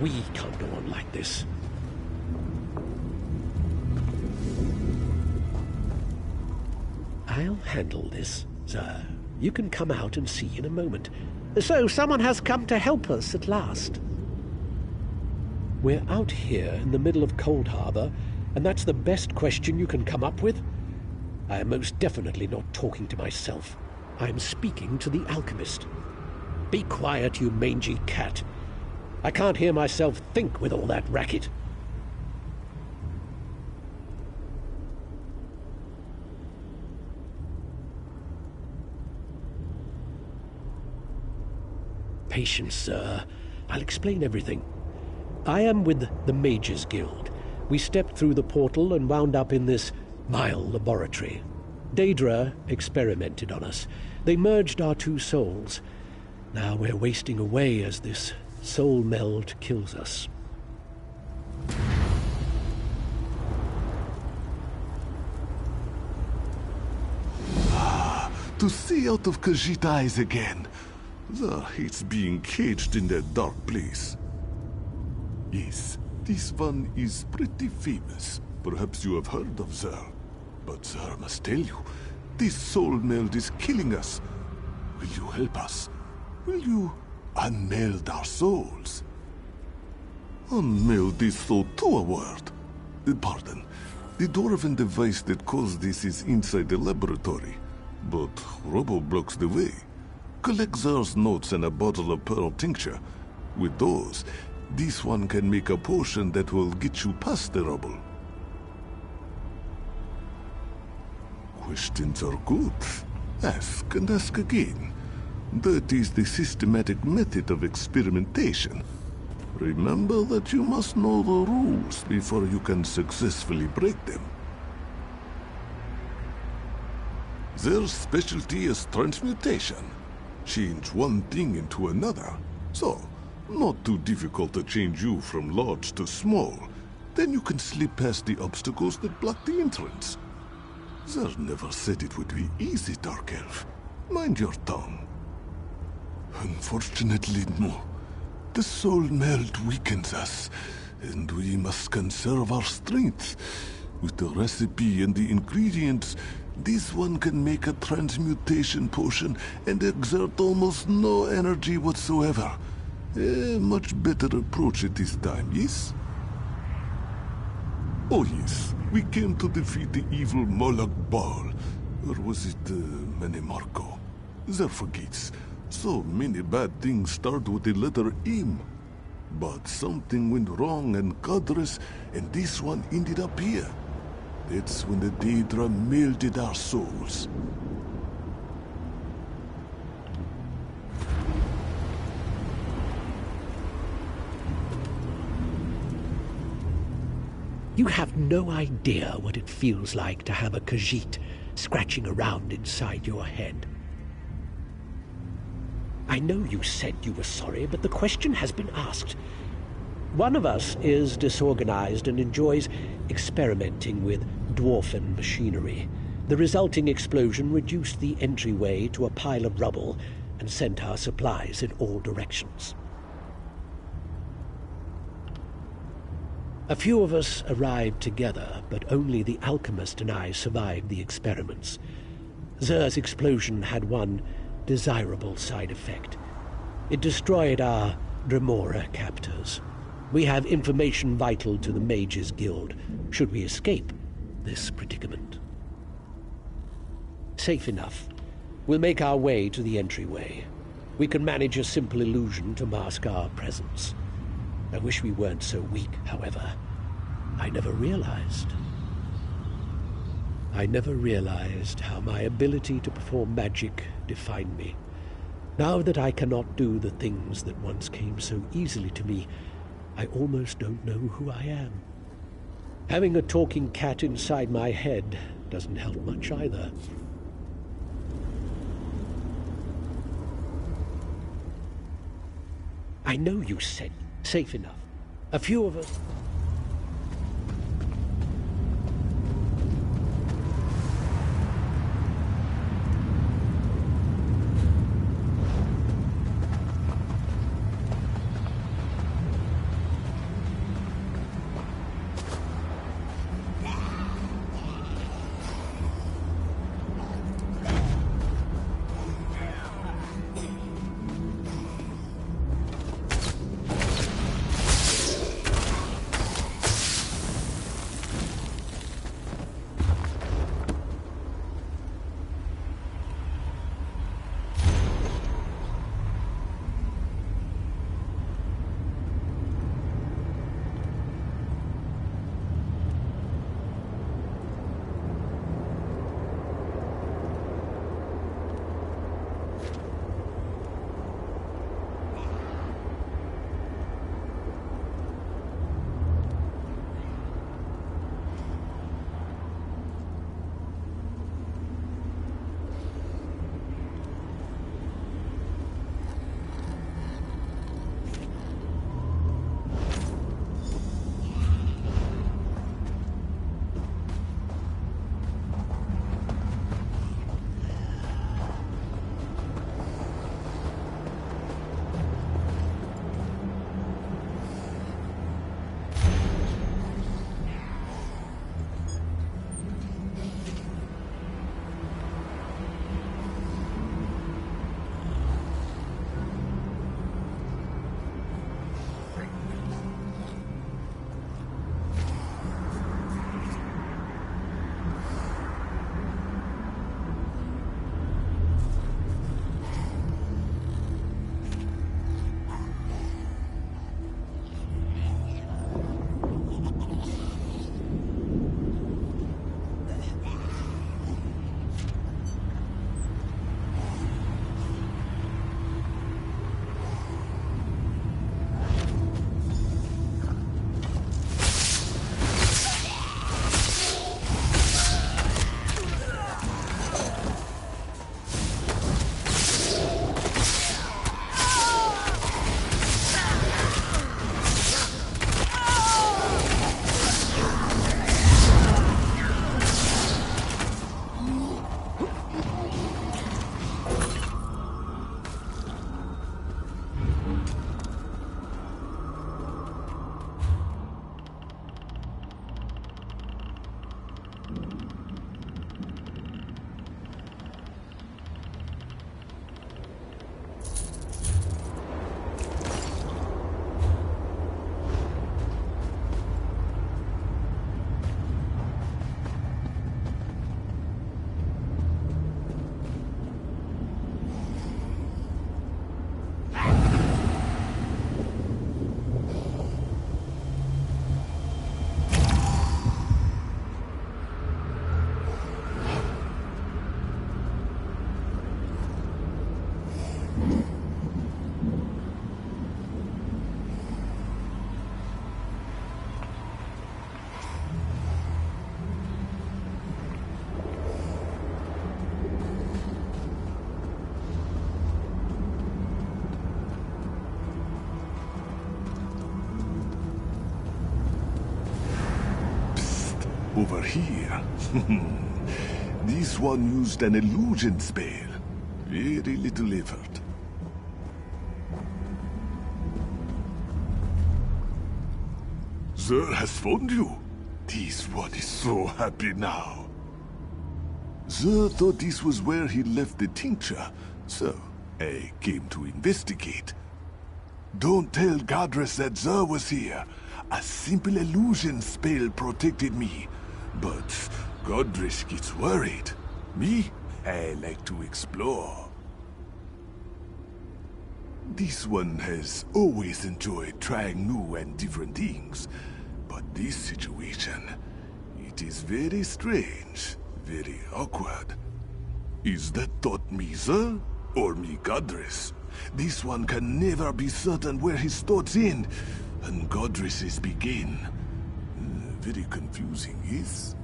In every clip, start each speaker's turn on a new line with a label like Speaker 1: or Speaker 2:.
Speaker 1: We can't go on like this. I'll handle this, sir. You can come out and see in a moment. So someone has come to help us at last. We're out here in the middle of Coldharbour, and that's the best question you can come up with? I am most definitely not talking to myself. I am speaking to the alchemist. Be quiet, you mangy cat. I can't hear myself think with all that racket. Patience, sir. I'll explain everything. I am with the Mages Guild. We stepped through the portal and wound up in this vile laboratory. Daedra experimented on us. They merged our two souls. Now we're wasting away as this soul meld kills us.
Speaker 2: To see out of Khajiit's eyes again. Zar hates being caged in that dark place. Yes, this one is pretty famous. Perhaps you have heard of Zar. But Zar must tell you, this soul meld is killing us. Will you help us? Will you unmeld our souls? Unmeld this soul to a word. Pardon. The dwarven device that caused this is inside the laboratory. But Robo blocks the way. Collect Zar's notes and a bottle of pearl tincture. With those, this one can make a potion that will get you past the rubble. Questions are good. Ask and ask again. That is the systematic method of experimentation. Remember that you must know the rules before you can successfully break them. Their specialty is transmutation. Change one thing into another. So, not too difficult to change you from large to small. Then you can slip past the obstacles that block the entrance. Zer never said it would be easy, Dark Elf. Mind your tongue. Unfortunately, no. The soul meld weakens us, and we must conserve our strength. With the recipe and the ingredients, this one can make a transmutation potion and exert almost no energy whatsoever. A much better approach at this time, yes? Oh yes, we came to defeat the evil Moloch Baal. Or was it Menemarco? Zer forgets. So many bad things start with the letter M. But something went wrong and Kadris, and this one ended up here. That's when the Daedra melded our souls.
Speaker 1: You have no idea what it feels like to have a Khajiit scratching around inside your head. I know you said you were sorry, but the question has been asked. One of us is disorganized and enjoys experimenting with dwarfen machinery. The resulting explosion reduced the entryway to a pile of rubble and sent our supplies in all directions. A few of us arrived together, but only the alchemist and I survived the experiments. Zer's explosion had one desirable side effect. It destroyed our Dremora captors. We have information vital to the Mages Guild, should we escape this predicament. Safe enough. We'll make our way to the entryway. We can manage a simple illusion to mask our presence. I wish we weren't so weak, however. I never realized how my ability to perform magic defined me. Now that I cannot do the things that once came so easily to me, I almost don't know who I am. Having a talking cat inside my head doesn't help much either. I know you said safe enough. A few of us...
Speaker 2: Over here. This one used an illusion spell. Very little effort. Sir has found you. This one is so happy now. Sir thought this was where he left the tincture, so I came to investigate. Don't tell Godress that Sir was here. A simple illusion spell protected me. But Godress gets worried. Me? I like to explore. This one has always enjoyed trying new and different things. But this situation, it is very strange, very awkward. Is that thought me, sir? Or me, Godress? This one can never be certain where his thoughts end, and Godress's begin. Very confusing, yes?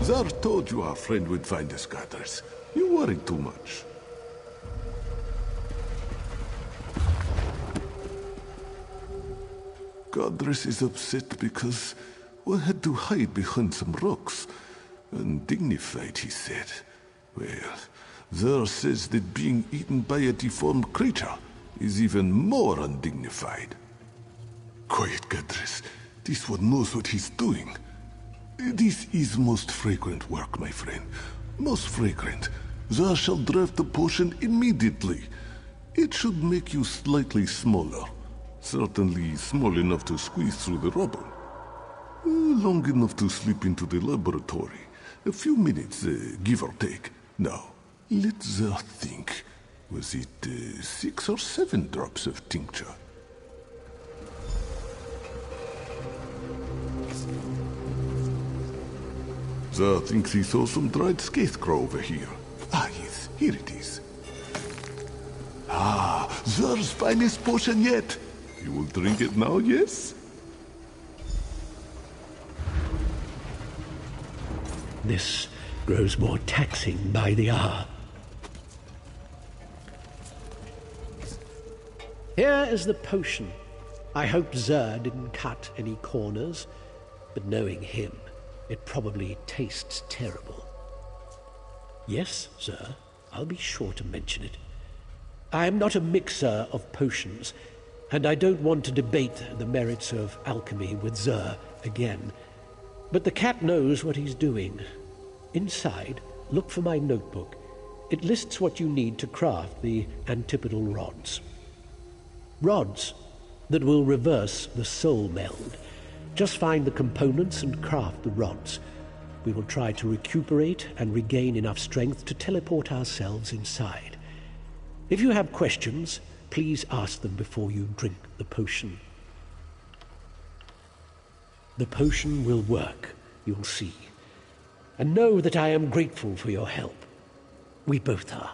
Speaker 2: Zar told you our friend would find us, Godress. You worried too much. Godress is upset because one had to hide behind some rocks. Undignified, he said. Well, Zar says that being eaten by a deformed creature is even more undignified. Quiet, Godress. This one knows what he's doing. This is most fragrant work, my friend. Most fragrant. Zar shall draft the potion immediately. It should make you slightly smaller. Certainly small enough to squeeze through the rubble. Long enough to slip into the laboratory. A few minutes, give or take. Now, let Zar think. Was it 6 or 7 drops of tincture? Zar thinks he saw some dried scarecrow over here. Ah, yes, here it is. Zer's finest potion yet. You will drink it now, yes?
Speaker 1: This grows more taxing by the hour. Here is the potion. I hope Zer didn't cut any corners, but knowing him, it probably tastes terrible. Yes, Zer, I'll be sure to mention it. I am not a mixer of potions, and I don't want to debate the merits of alchemy with Zer again. But the cat knows what he's doing. Inside, look for my notebook. It lists what you need to craft the antipodal rods. Rods that will reverse the soul meld. Just find the components and craft the rods. We will try to recuperate and regain enough strength to teleport ourselves inside. If you have questions, please ask them before you drink the potion. The potion will work, you'll see. And know that I am grateful for your help. We both are.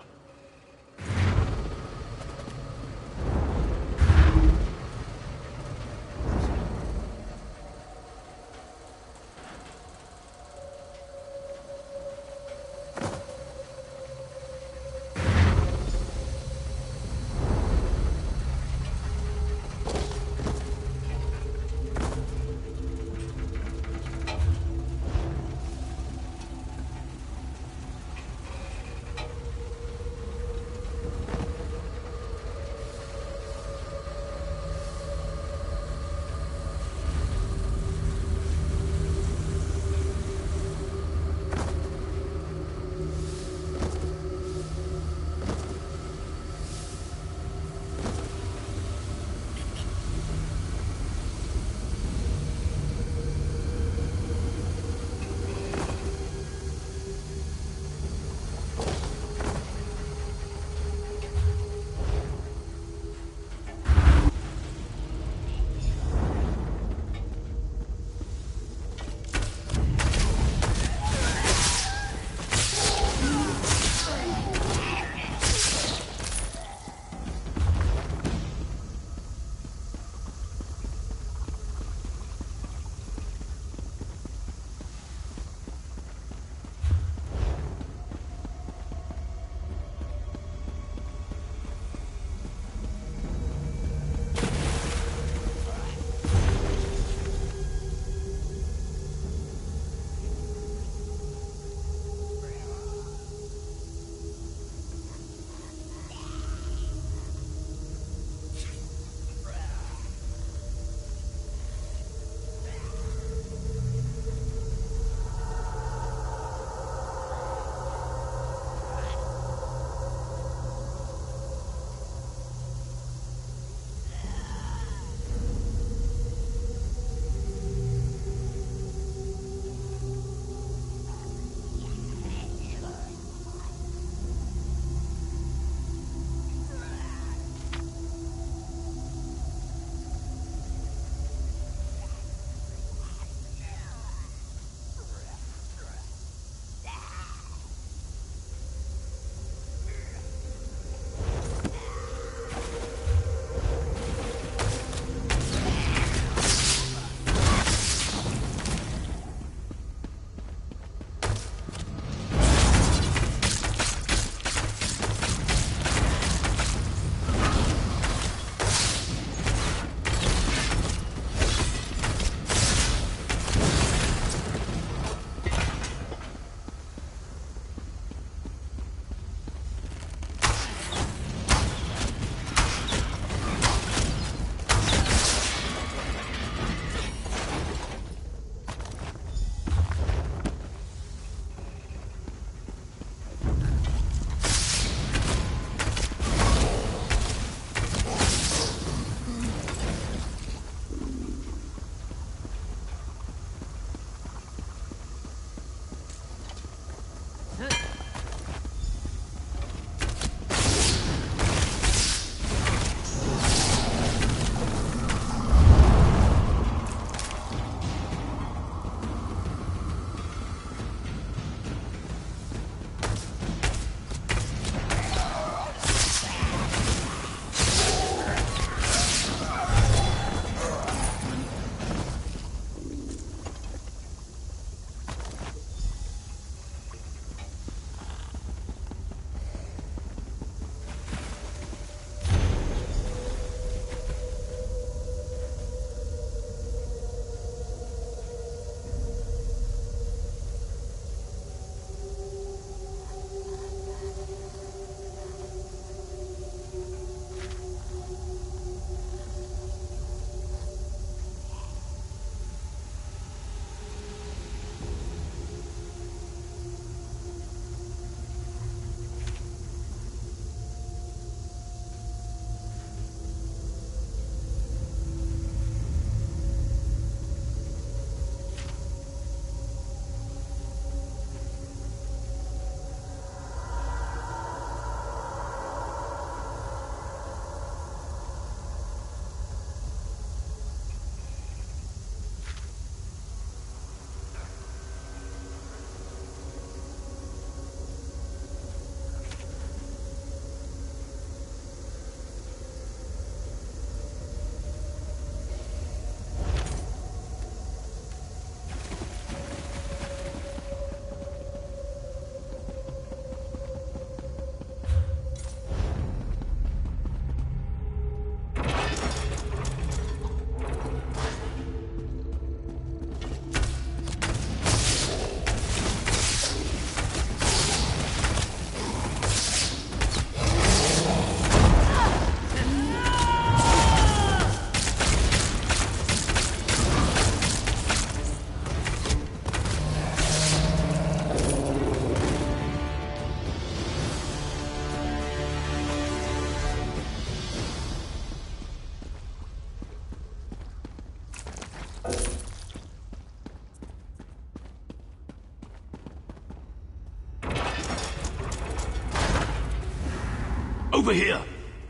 Speaker 1: Over here!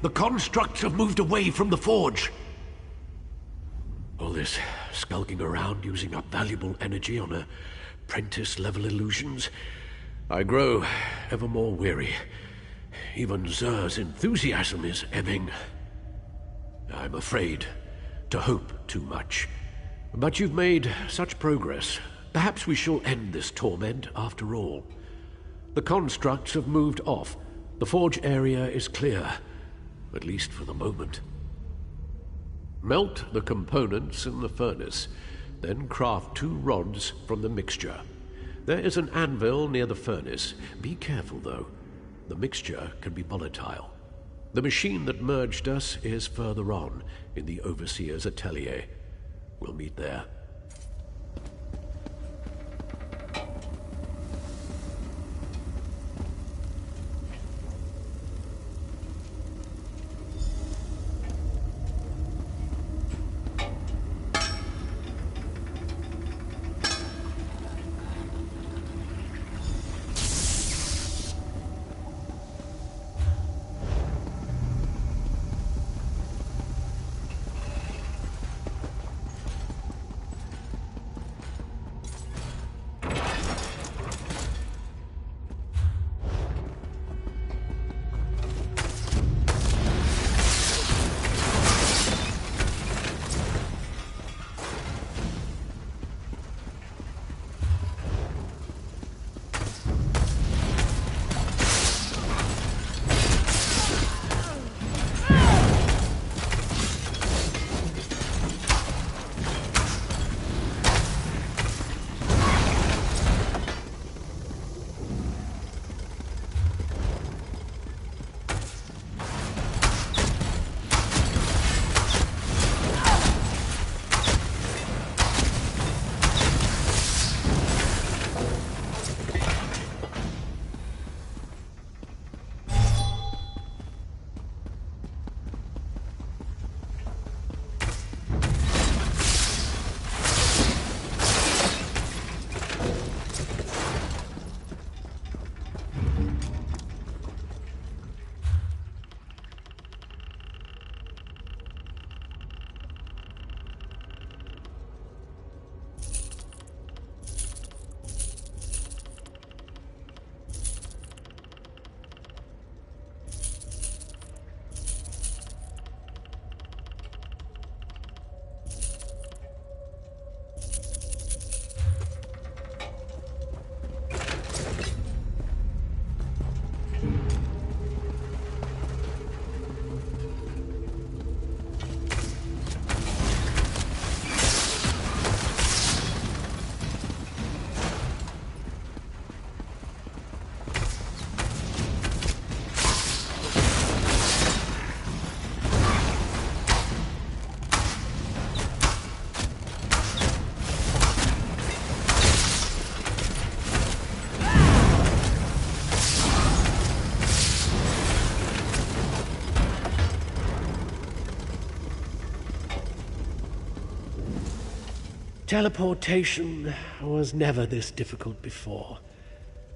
Speaker 1: The constructs have moved away from the forge. All this skulking around using up valuable energy on apprentice-level illusions. I grow ever more weary. Even Zer's enthusiasm is ebbing. I'm afraid to hope too much. But you've made such progress. Perhaps we shall end this torment after all. The constructs have moved off. The forge area is clear, at least for the moment. Melt the components in the furnace, then craft 2 rods from the mixture. There is an anvil near the furnace. Be careful, though. The mixture can be volatile. The machine that merged us is further on, in the Overseer's atelier. We'll meet there. Teleportation was never this difficult before.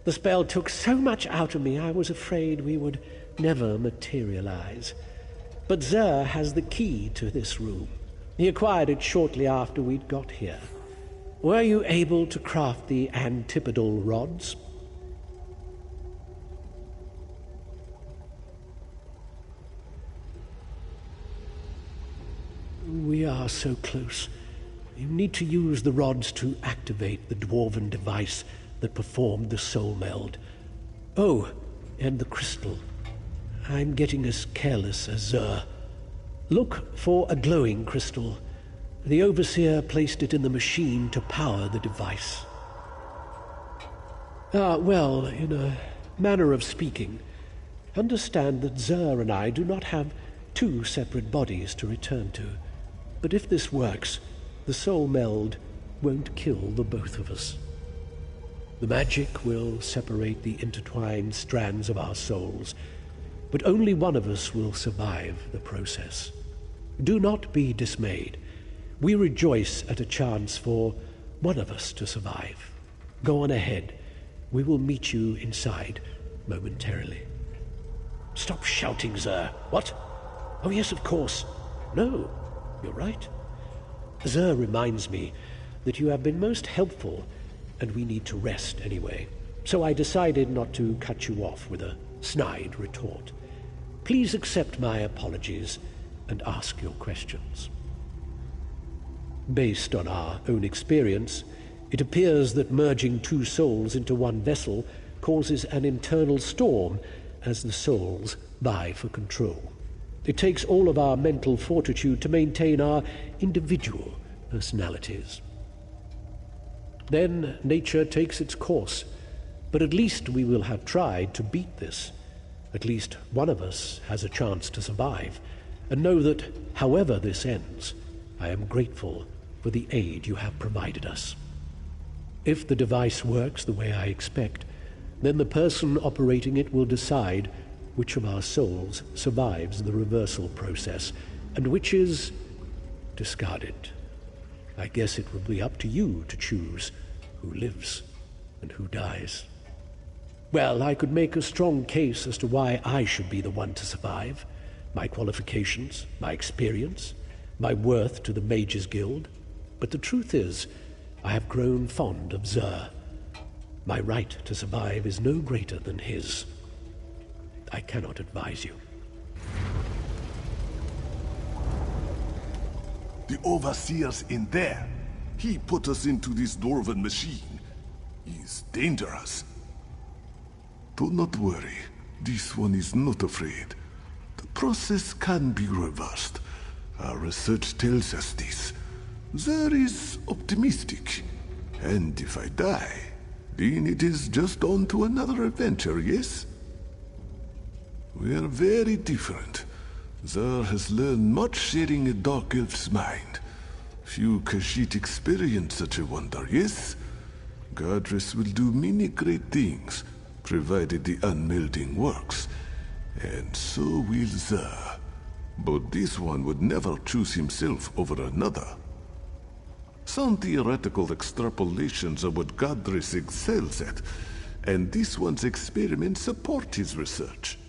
Speaker 1: The spell took so much out of me I was afraid we would never materialize. But Zer has the key to this room. He acquired it shortly after we'd got here. Were you able to craft the antipodal rods? We are so close. You need to use the rods to activate the dwarven device that performed the soul meld. Oh, and the crystal. I'm getting as careless as Zer. Look for a glowing crystal. The Overseer placed it in the machine to power the device. Well, in a manner of speaking, understand that Zer and I do not have 2 separate bodies to return to. But if this works, the soul meld won't kill the both of us. The magic will separate the intertwined strands of our souls, but only one of us will survive the process. Do not be dismayed. We rejoice at a chance for one of us to survive. Go on ahead. We will meet you inside momentarily. Stop shouting, Zer. What? Oh, yes, of course. No, you're right. Zer reminds me that you have been most helpful, and we need to rest anyway. So I decided not to cut you off with a snide retort. Please accept my apologies and ask your questions. Based on our own experience, it appears that merging two souls into one vessel causes an internal storm as the souls vie for control. It takes all of our mental fortitude to maintain our individual personalities. Then nature takes its course, but at least we will have tried to beat this. At least one of us has a chance to survive, and know that, however this ends, I am grateful for the aid you have provided us. If the device works the way I expect, then the person operating it will decide which of our souls survives the reversal process, and which is discarded. I guess it will be up to you to choose who lives and who dies. Well, I could make a strong case as to why I should be the one to survive. My qualifications, my experience, my worth to the Mages Guild. But the truth is, I have grown fond of Zer. My right to survive is no greater than his. I cannot advise you.
Speaker 2: The Overseer's in there. He put us into this dwarven machine. He's dangerous. Do not worry. This one is not afraid. The process can be reversed. Our research tells us this. Zer is optimistic. And if I die, then it is just on to another adventure, yes? We are very different. Zer has learned much sharing a dark elf's mind. Few Khajiit experience such a wonder, yes? Godress will do many great things, provided the unmelding works. And so will Zer. But this one would never choose himself over another. Some theoretical extrapolations are what Godress excels at, and this one's experiments support his research.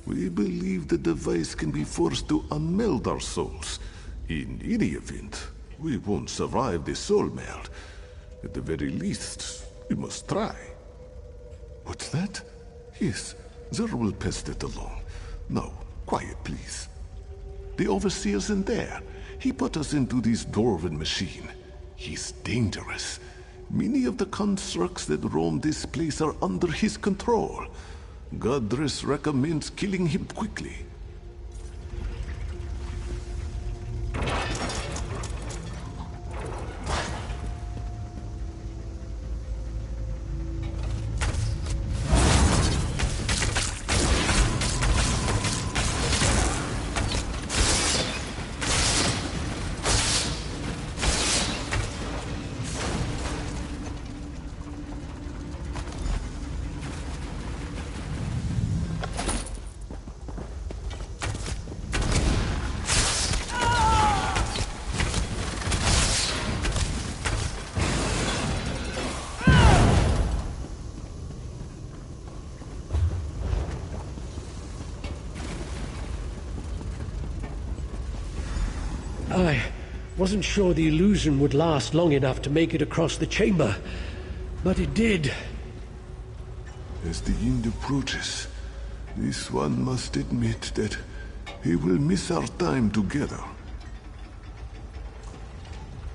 Speaker 2: We believe the device can be forced to unmeld our souls. In any event, we won't survive the soul meld. At the very least, we must try. What's that? Yes, Zer will pass that along. Now, quiet, please. The Overseer's in there. He put us into this dwarven machine. He's dangerous. Many of the constructs that roam this place are under his control. Godress recommends killing him quickly.
Speaker 1: I wasn't sure the illusion would last long enough to make it across the chamber, but it did.
Speaker 2: As the end approaches, this one must admit that he will miss our time together.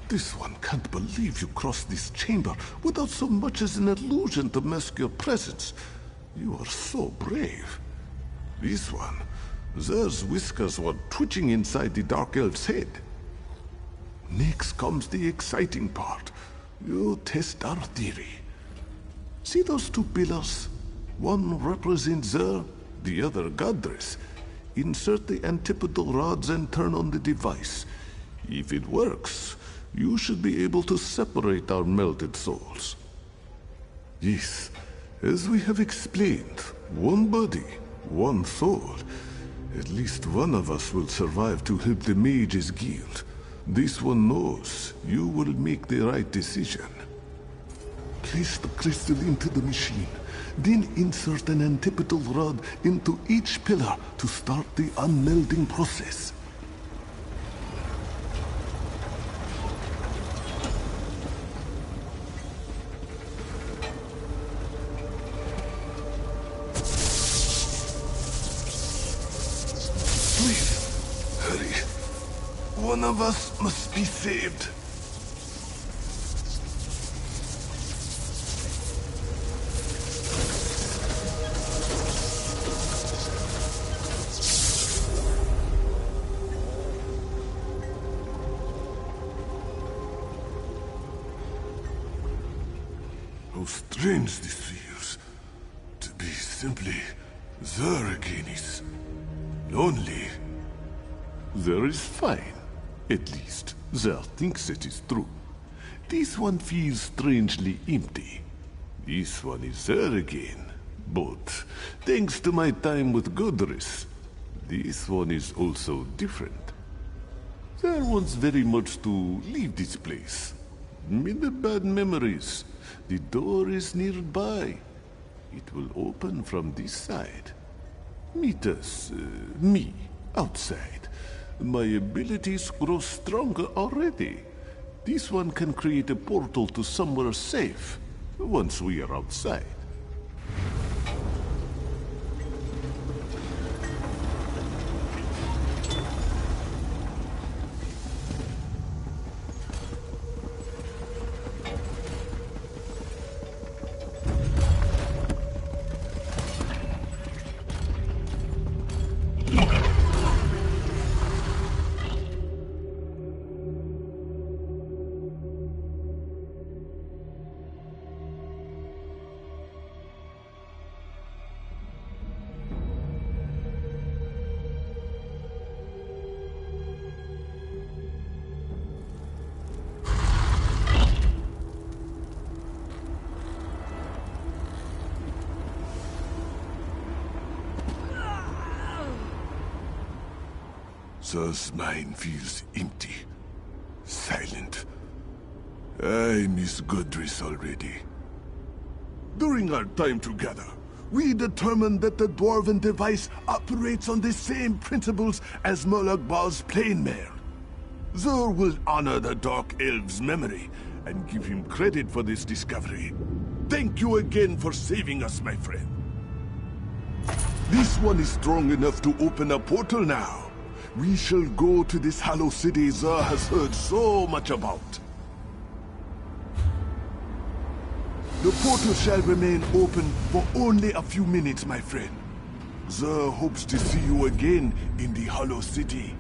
Speaker 2: This one can't believe you crossed this chamber without so much as an illusion to mask your presence. You are so brave. This one, Zer's whiskers were twitching inside the Dark Elf's head. Next comes the exciting part. You test our theory. See those two pillars? One represents Zer, the other Godress. Insert the antipodal rods and turn on the device. If it works, you should be able to separate our melted souls. Yes, as we have explained, one body, one soul. At least one of us will survive to help the Mages Guild. This one knows you will make the right decision. Place the crystal into the machine, Then insert an antipodal rod into each pillar to start the unmelding process. Please, hurry. One of us must be saved. How strange this feels. To be simply there again is lonely. There is fine. At least, there thinks it is true. This one feels strangely empty. This one is there again. But, thanks to my time with Godris, this one is also different. There wants very much to leave this place. Many bad memories. The door is nearby. It will open from this side. Meet us, me, outside. My abilities grow stronger already. This one can create a portal to somewhere safe, once we are outside. Sir's mind feels empty, silent. I miss Godris already. During our time together, we determined that the dwarven device operates on the same principles as Molagbal's plane mare. Zur will honor the Dark Elf's memory and give him credit for this discovery. Thank you again for saving us, my friend. This one is strong enough to open a portal now. We shall go to this hollow city Zur has heard so much about. The portal shall remain open for only a few minutes, my friend. Zur hopes to see you again in the hollow city.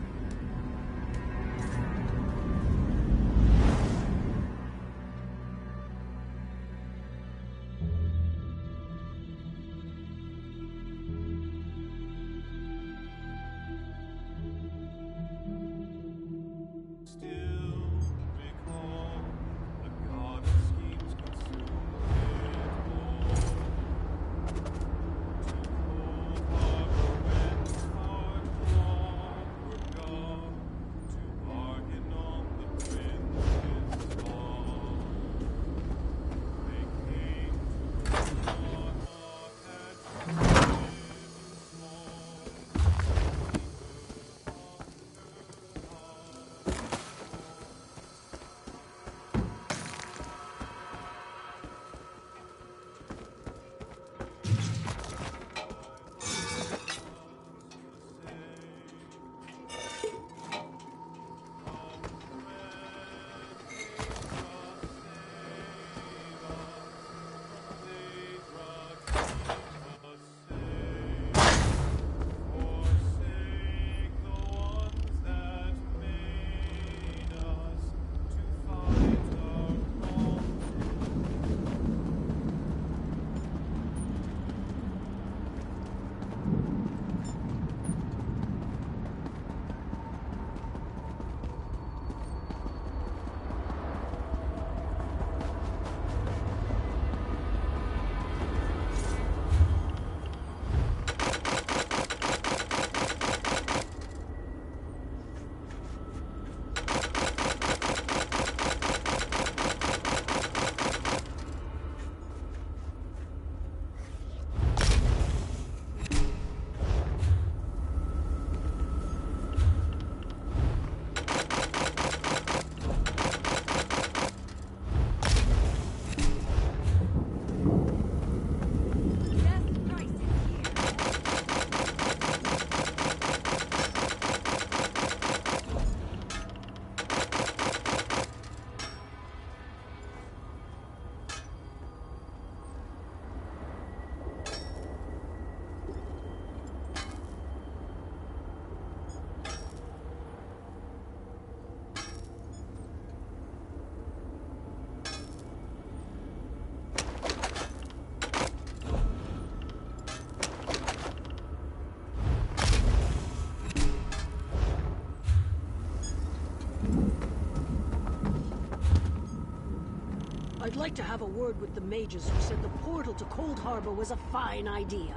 Speaker 3: I'd like to have a word with the mages who said the portal to Coldharbour was a fine idea.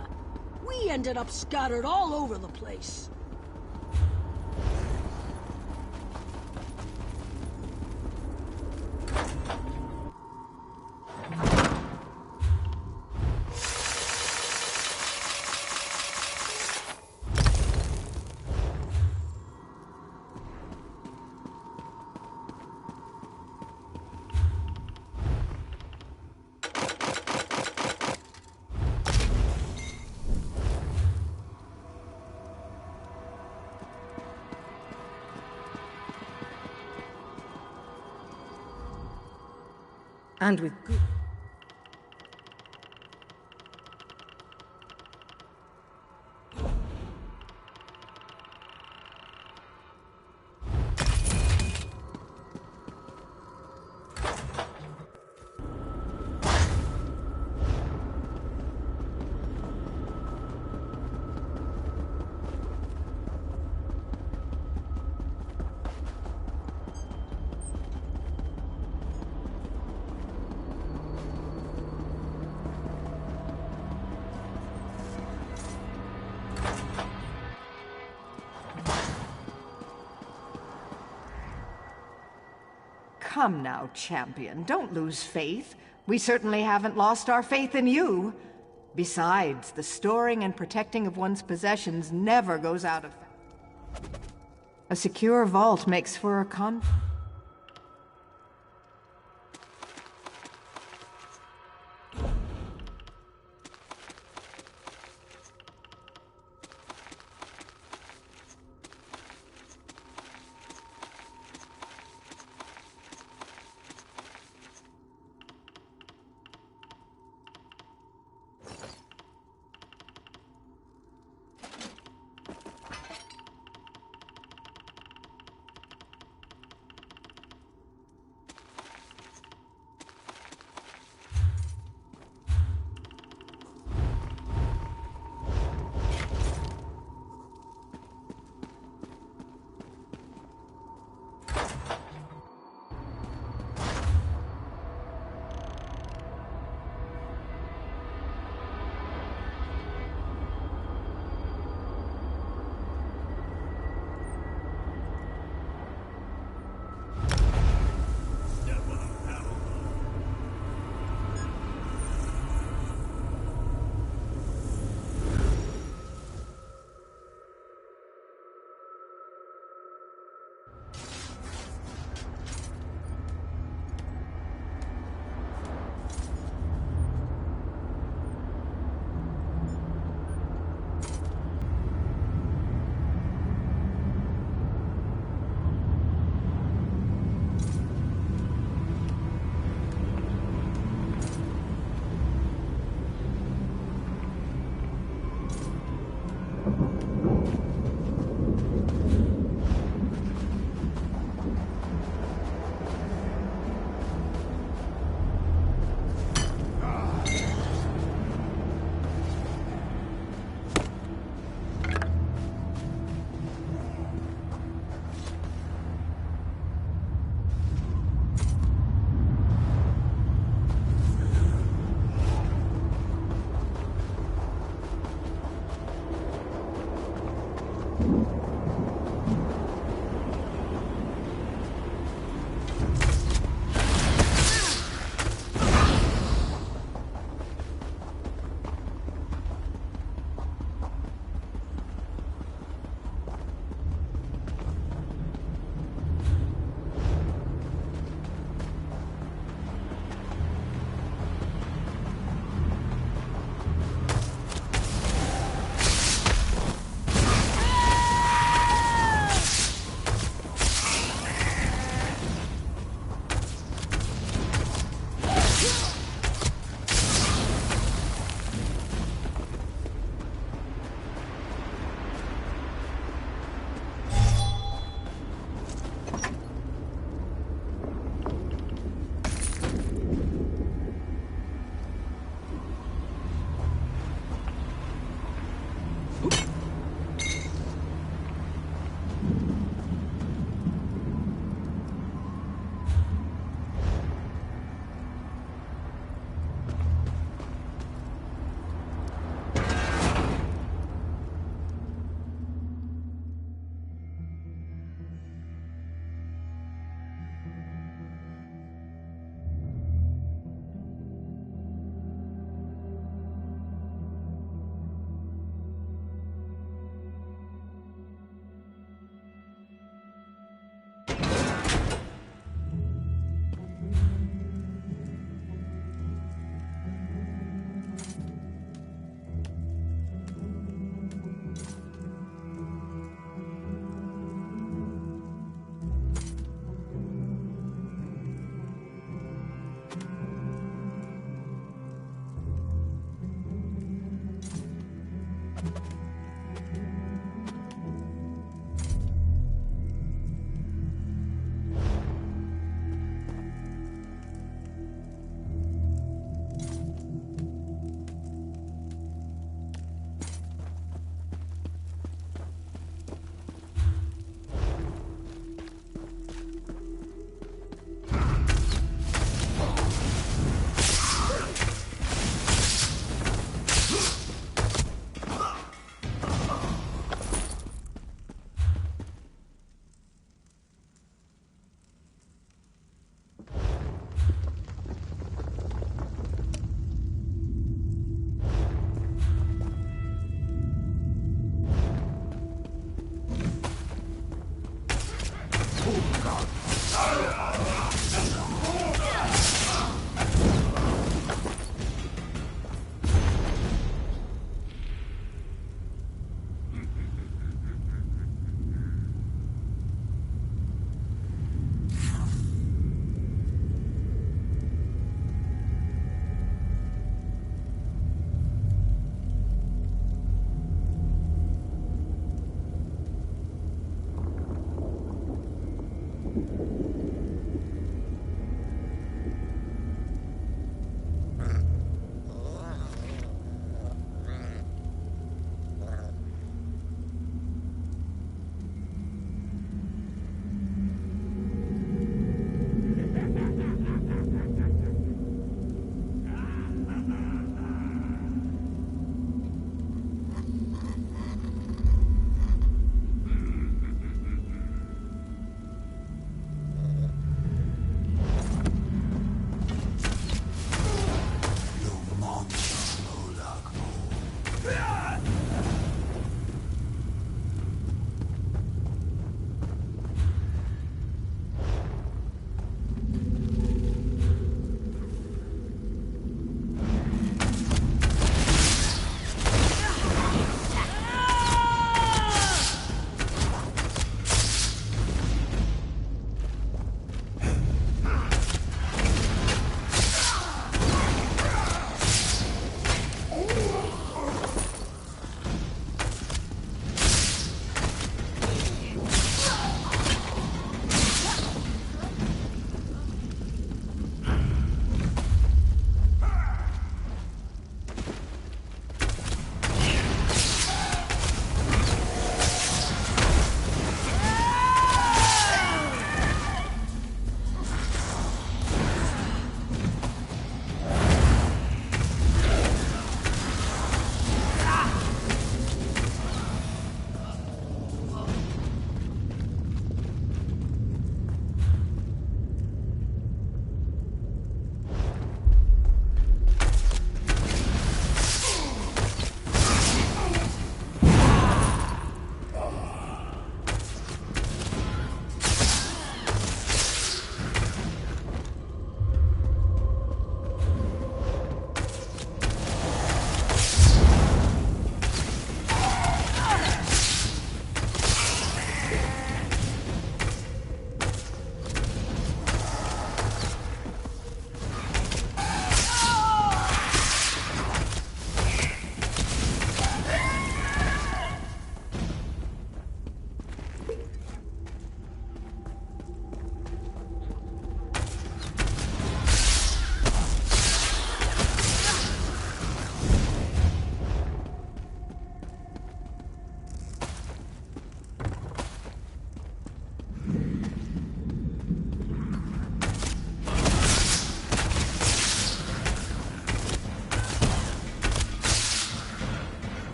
Speaker 3: We ended up scattered all over the place.
Speaker 4: And with good... Come now, champion, don't lose faith. We certainly haven't lost our faith in you. Besides, the storing and protecting of one's possessions never goes out of... A secure vault makes for a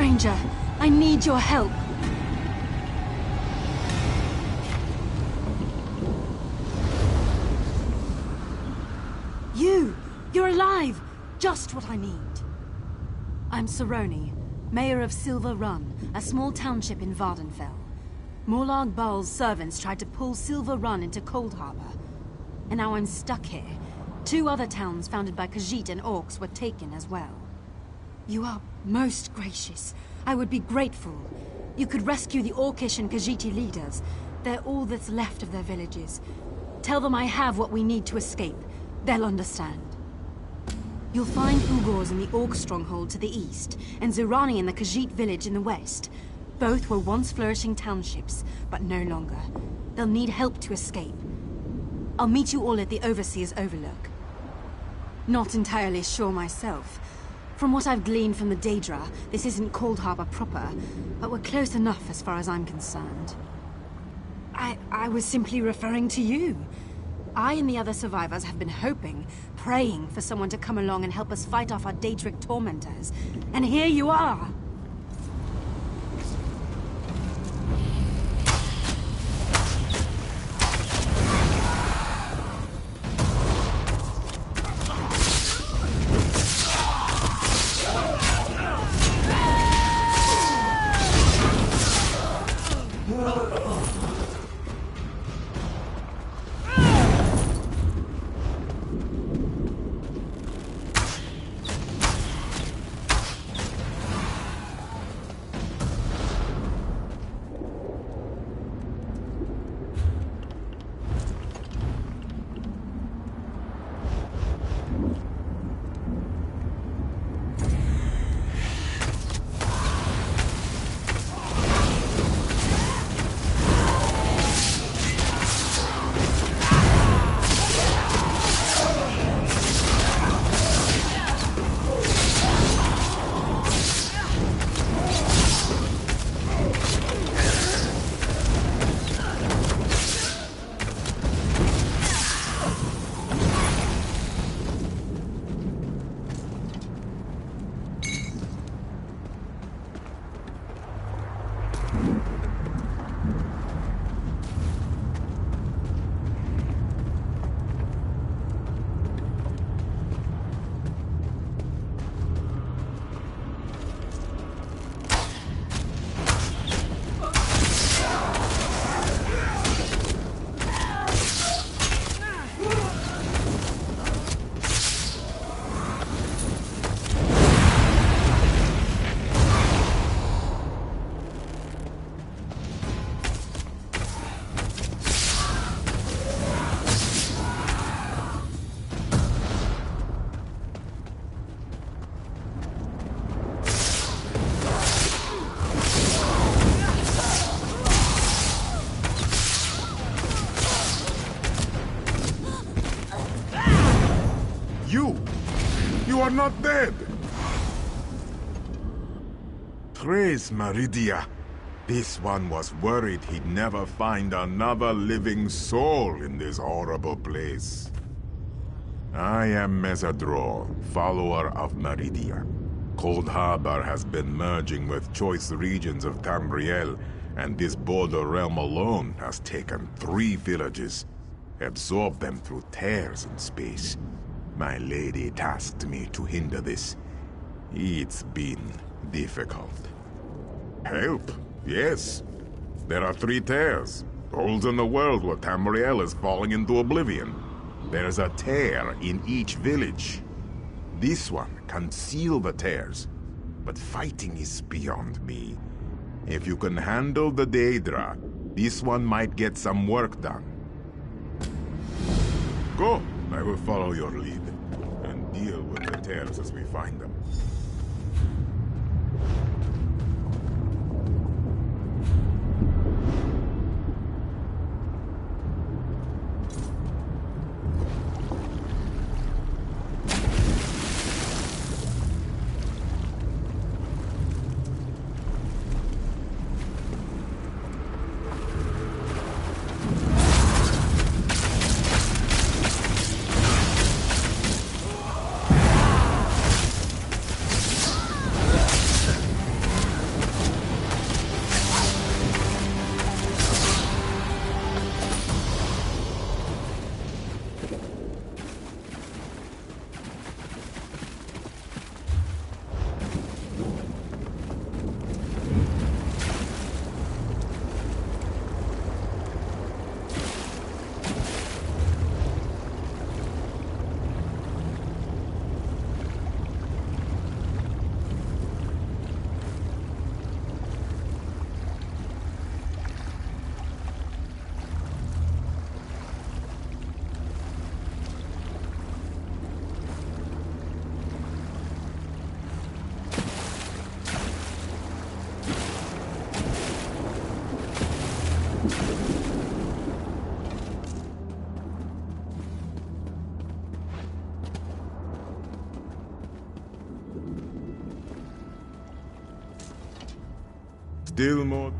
Speaker 3: stranger. I need your help. You're alive! Just what I need. I'm Saroni, mayor of Silver Run, a small township in Vardenfell. Morlag Baal's servants tried to pull Silver Run into Coldharbour. And now I'm stuck here. 2 other towns founded by Khajiit and Orcs were taken as well. You are most gracious. I would be grateful. You could rescue the Orcish and Khajiiti leaders. They're all that's left of their villages. Tell them I have what we need to escape. They'll understand. You'll find Ugors in the Orc stronghold to the east, and Zurani in the Khajiit village in the west. Both were once flourishing townships, but no longer. They'll need help to escape. I'll meet you all at the Overseer's Overlook. Not entirely sure myself. From what I've gleaned from the Daedra, this isn't Coldharbour proper, but we're close enough as far as I'm concerned. I was simply referring to you. I and the other survivors have been hoping, praying for someone to come along and help us fight off our Daedric tormentors. And here you are!
Speaker 2: You are not dead! Praise Meridia. This one was worried he'd never find another living soul in this horrible place. I am Mesadror, follower of Meridia. Coldharbour has been merging with choice regions of Tamriel, and this border realm alone has taken 3 villages, absorbed them through tears in space. My lady tasked me to hinder this. It's been difficult. Help? Yes. There are 3 tears. Holes in the world where Tamriel is falling into oblivion. There's a tear in each village. This one can seal the tears, but fighting is beyond me. If you can handle the Daedra, this one might get some work done. Go! I will follow your lead, and deal with the tears as we find them.
Speaker 5: Still more...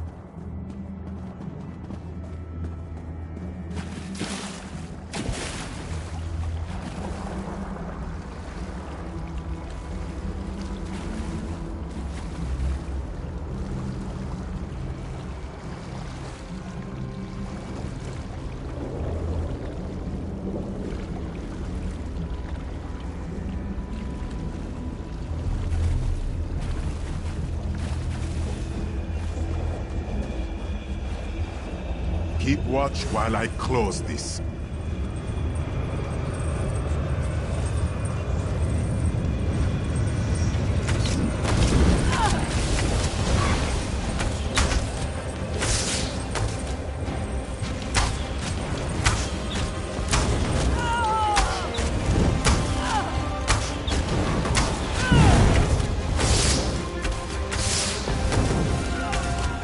Speaker 2: Keep watch while I close this.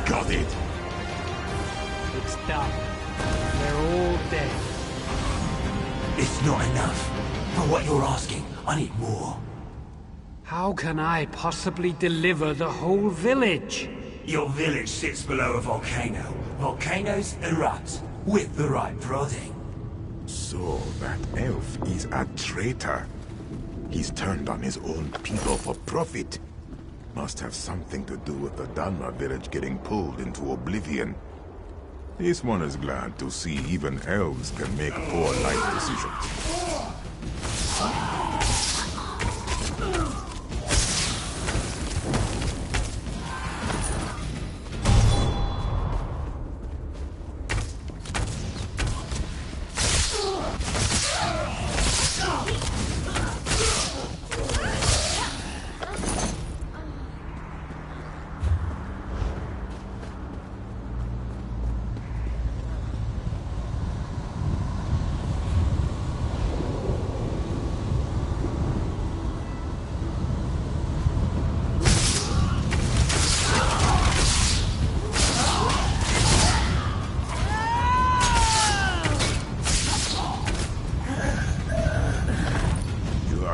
Speaker 2: Got it.
Speaker 6: It's done. They're all dead.
Speaker 7: It's not enough. For what you're asking, I need more.
Speaker 6: How can I possibly deliver the whole village?
Speaker 7: Your village sits below a volcano. Volcanoes erupt with the right prodding.
Speaker 2: So that elf is a traitor. He's turned on his own people for profit. Must have something to do with the Dharma village getting pulled into oblivion. This one is glad to see even elves can make poor life decisions.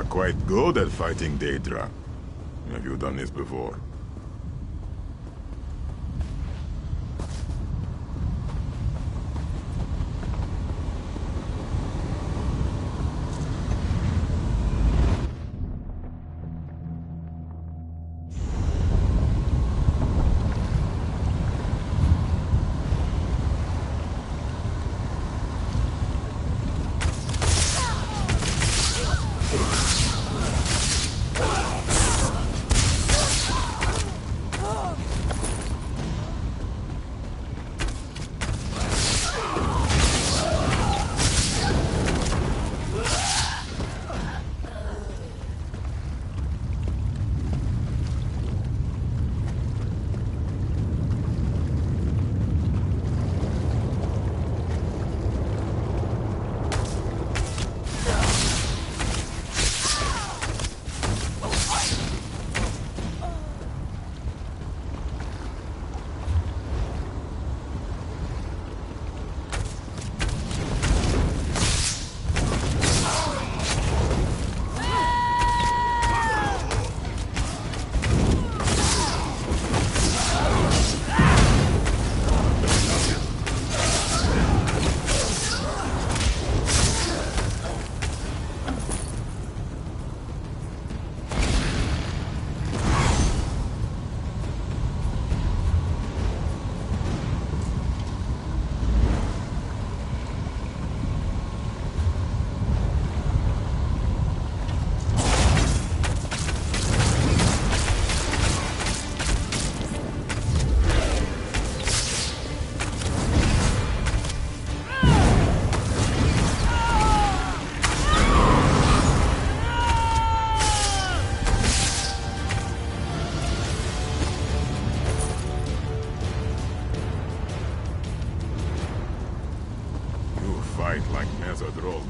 Speaker 2: Quite good at fighting Daedra. Have you done this before?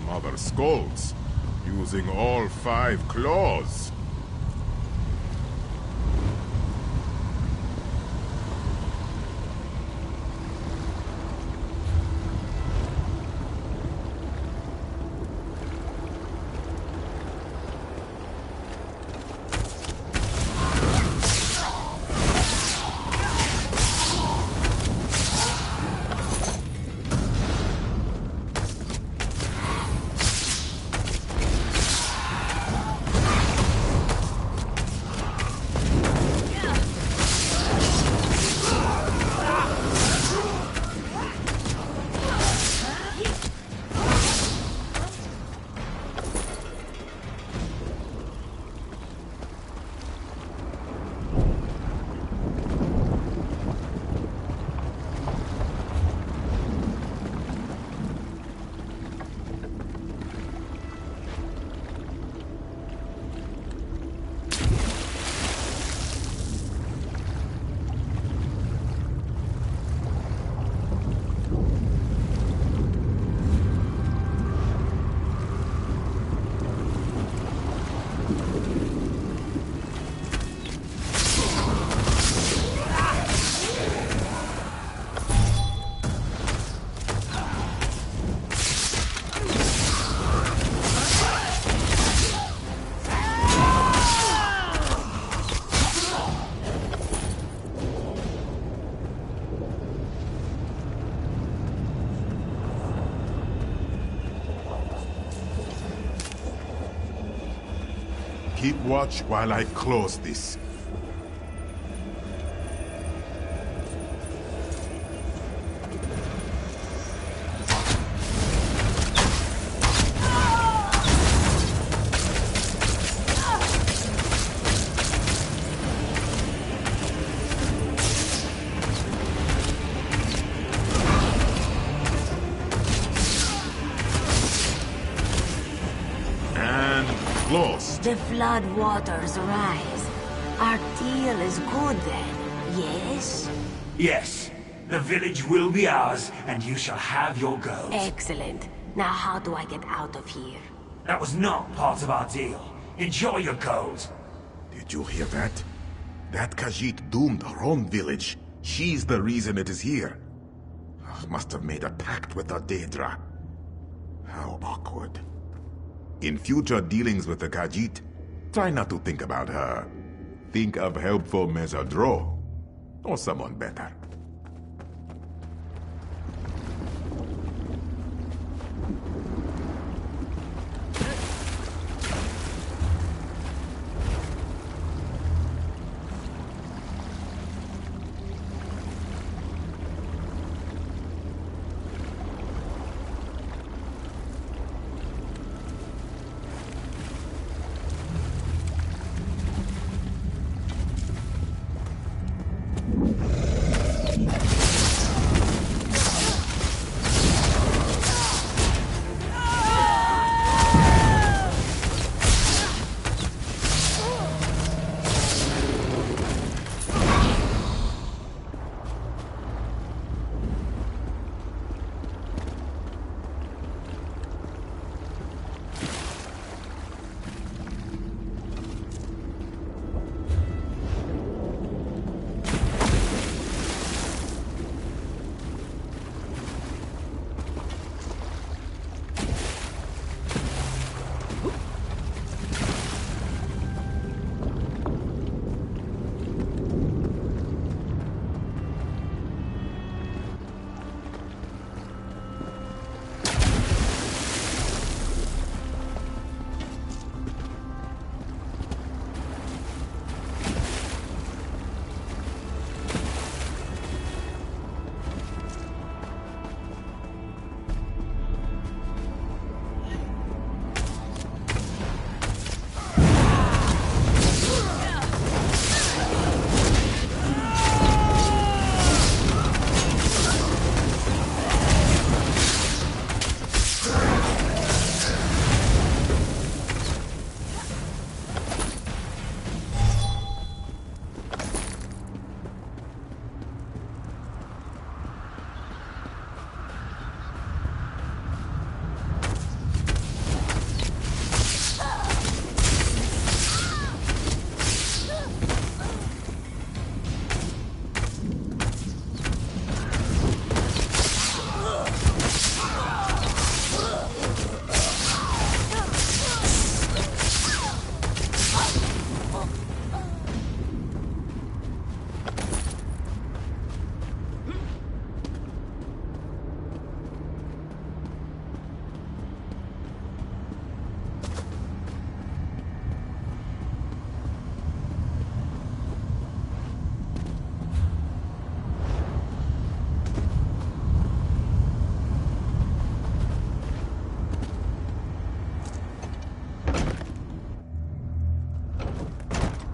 Speaker 2: Mother scolds, using all 5 claws.
Speaker 5: Keep watch while I close this.
Speaker 8: The flood waters rise. Our deal is good then, yes?
Speaker 7: Yes. The village will be ours, and you shall have your girls.
Speaker 8: Excellent. Now how do I get out of here?
Speaker 7: That was not part of our deal. Enjoy your gold.
Speaker 5: Did you hear that? That Khajiit doomed her own village. She's the reason it is here. Must have made a pact with the Daedra. How awkward. In future dealings with the Khajiit, try not to think about her. Think of helpful Mesodro, or someone better.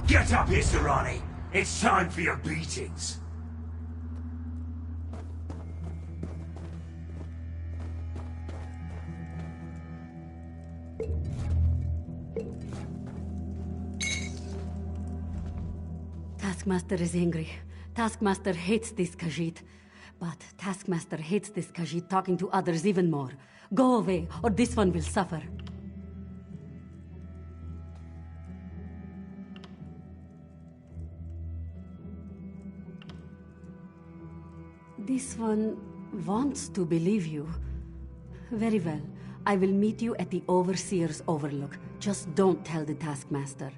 Speaker 7: Get up here, Serrani. It's time for your beatings.
Speaker 3: Taskmaster is angry. Taskmaster hates this Khajiit. But Taskmaster hates this Khajiit talking to others even more. Go away, or this one will suffer. This one wants to believe you. Very well. I will meet you at the Overseer's Overlook. Just don't tell the Taskmaster.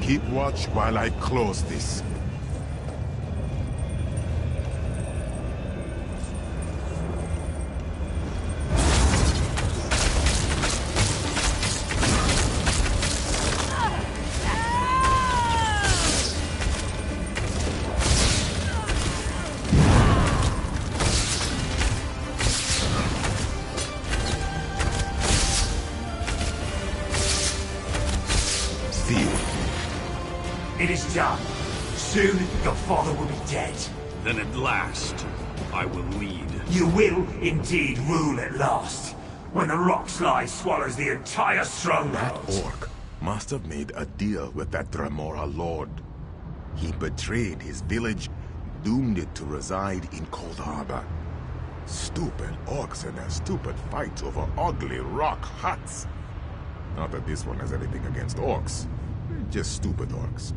Speaker 5: Keep watch while I close this.
Speaker 7: It is done. Soon, your father will be dead.
Speaker 9: Then at last, I will lead.
Speaker 7: You will indeed rule at last, when the rock slide swallows the entire stronghold.
Speaker 5: That orc must have made a deal with that Dremora lord. He betrayed his village, doomed it to reside in Coldharbour. Stupid orcs and their stupid fights over ugly rock huts. Not that this one has anything against orcs. Just stupid orcs.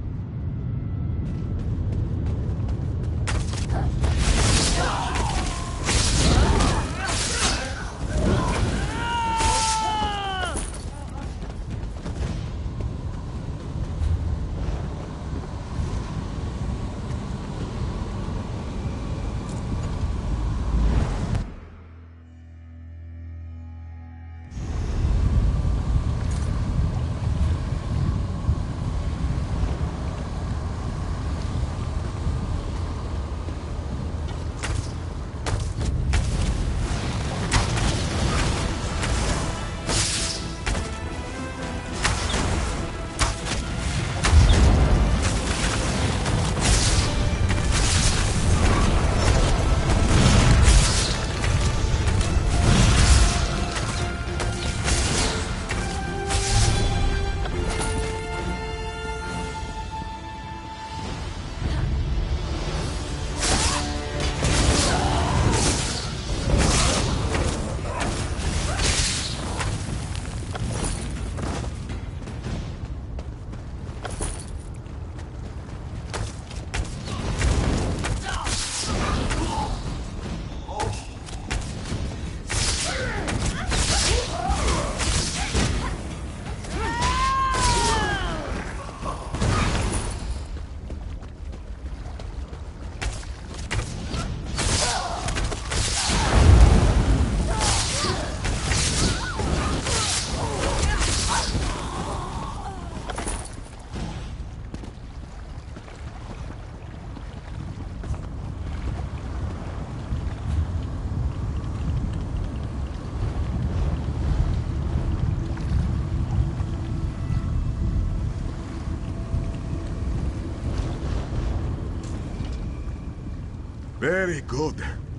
Speaker 5: Very good.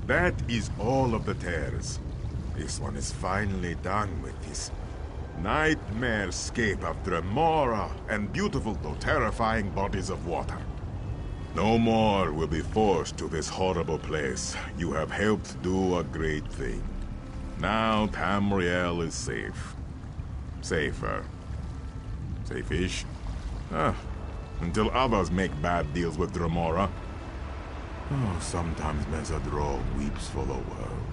Speaker 5: That is all of the tears. This one is finally done with this nightmare-scape of Dremora and beautiful though terrifying bodies of water. No more will be forced to this horrible place. You have helped do a great thing. Now Tamriel is safe. Safer. Safe-ish. Until others make bad deals with Dremora. Oh, sometimes Mesadro weeps for the world.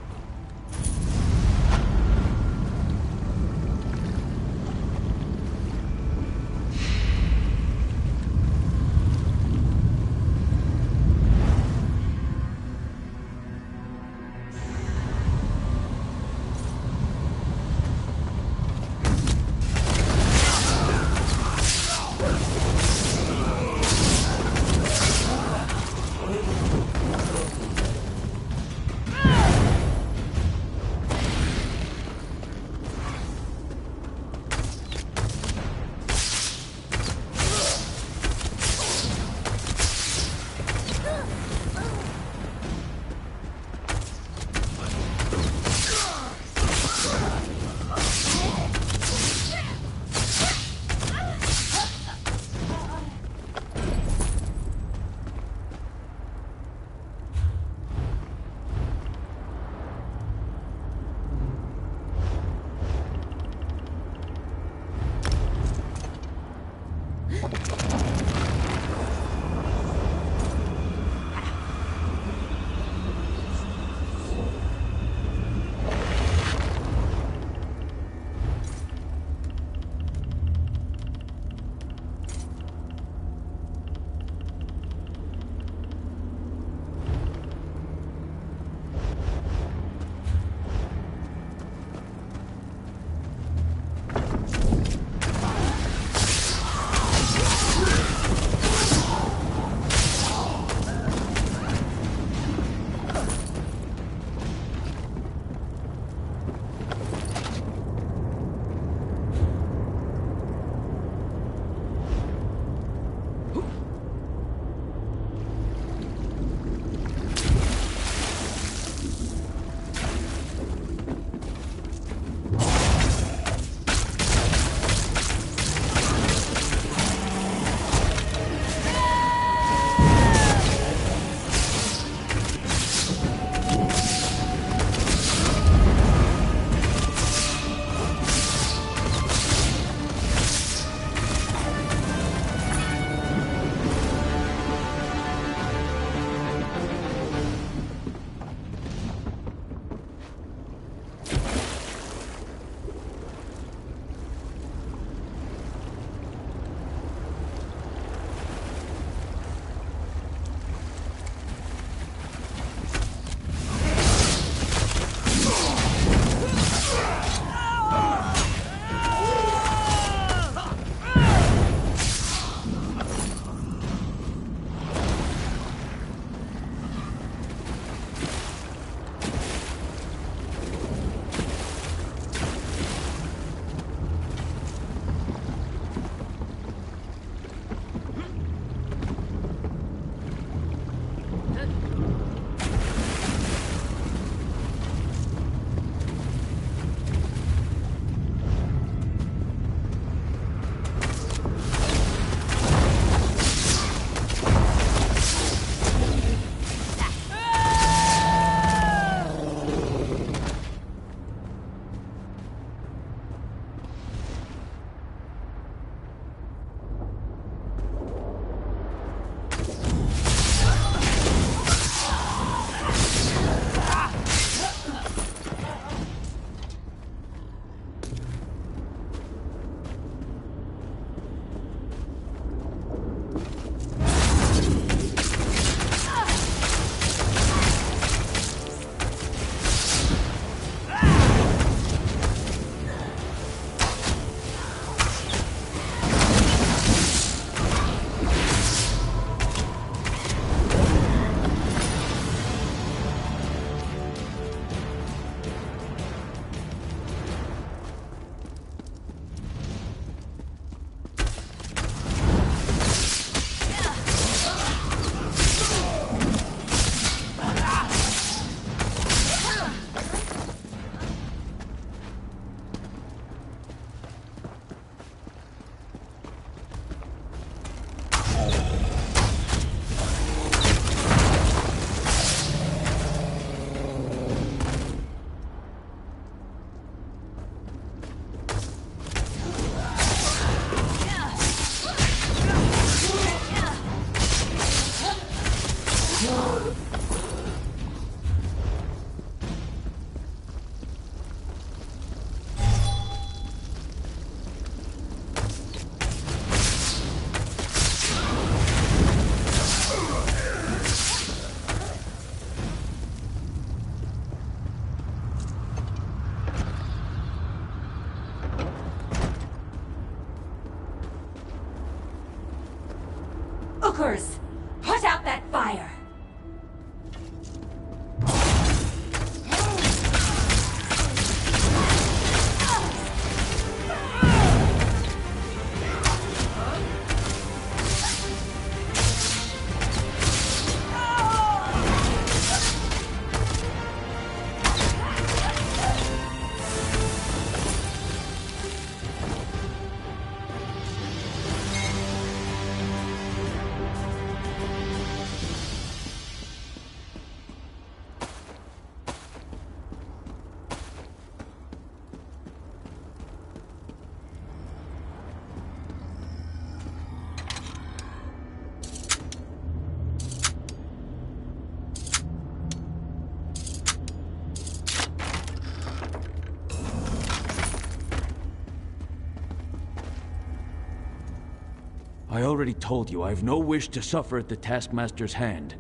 Speaker 10: I already told you I have no wish to suffer at the Taskmaster's hand.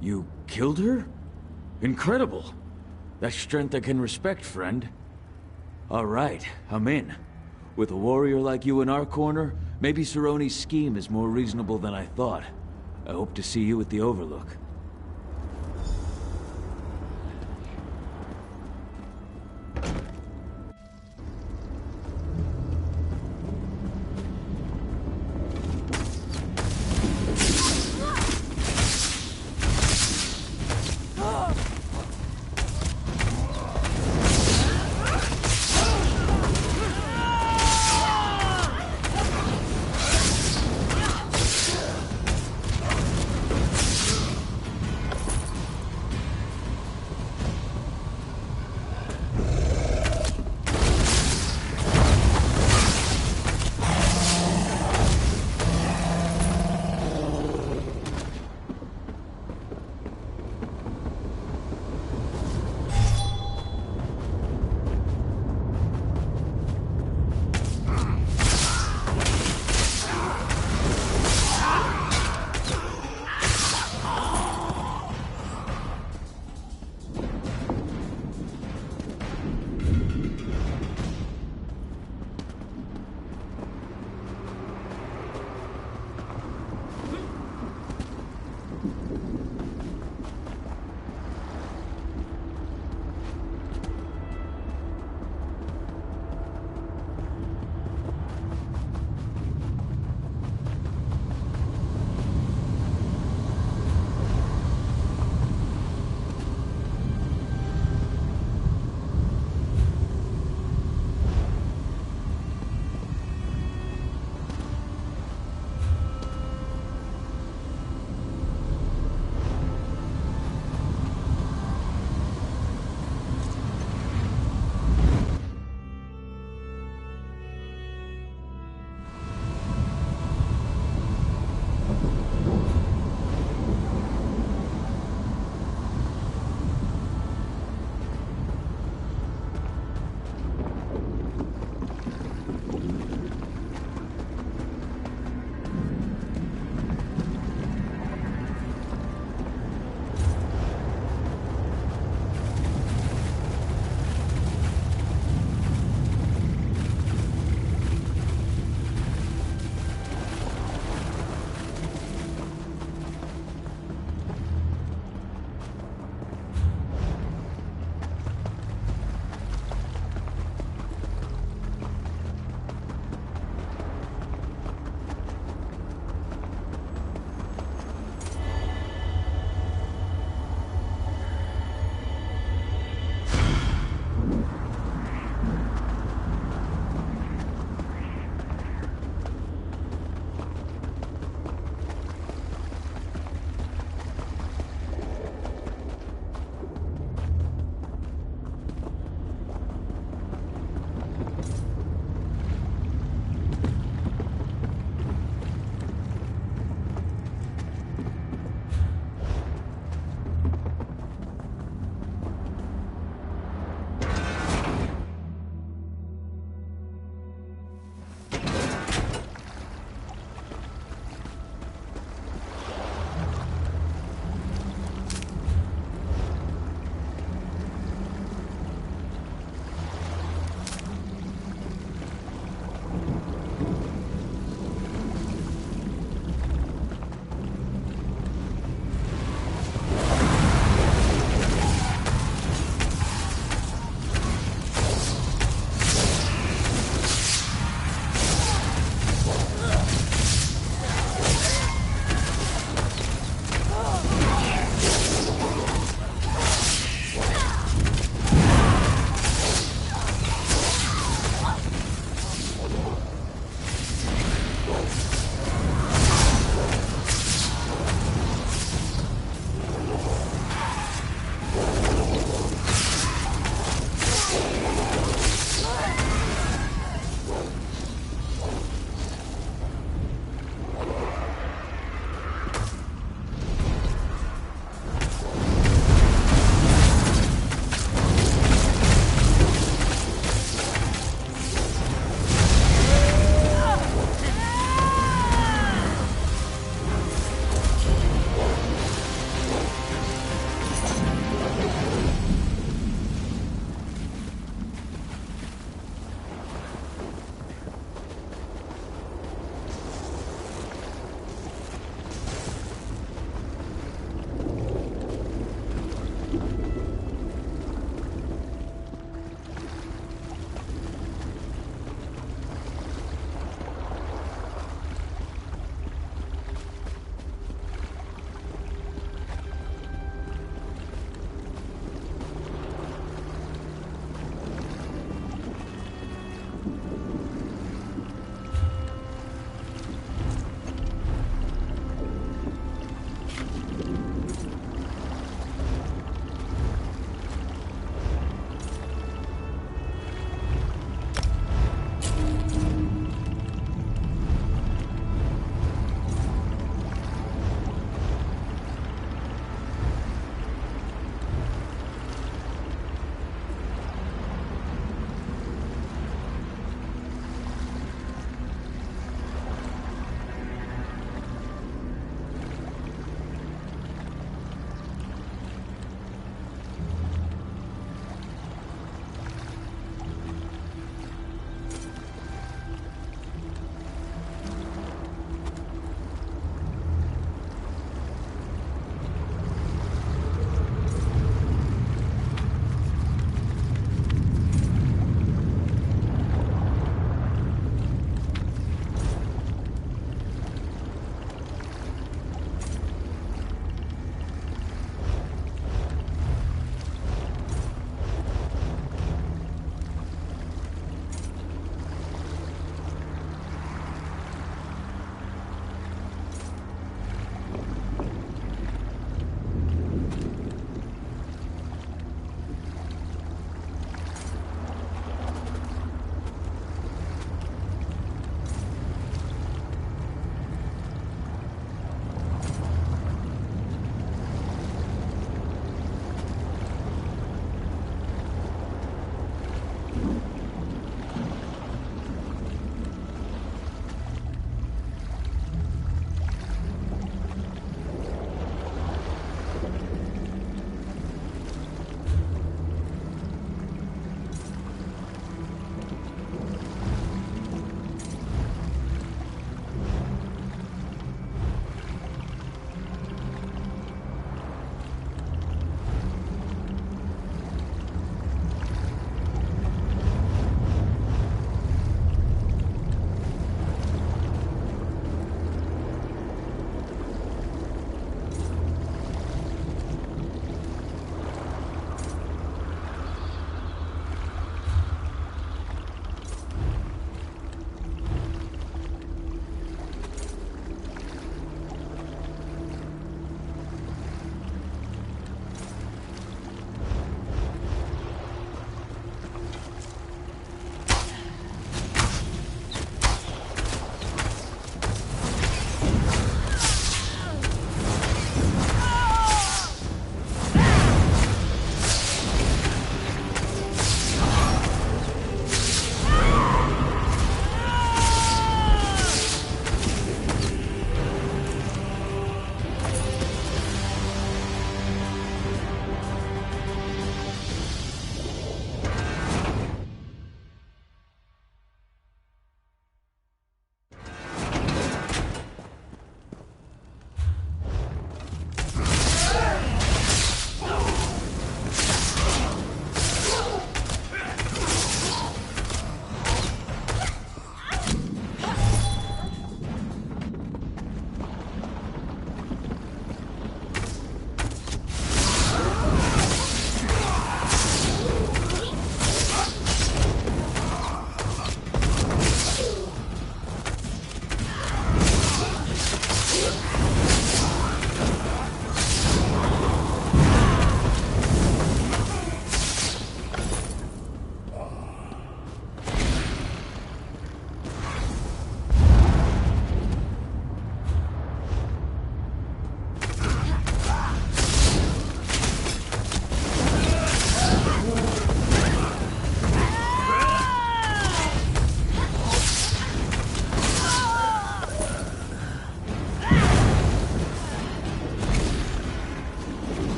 Speaker 10: You killed her? Incredible. That's strength I can respect, friend. All right, I'm in. With a warrior like you in our corner, maybe Cerrone's scheme is more reasonable than I thought. I hope to see you at the Overlook.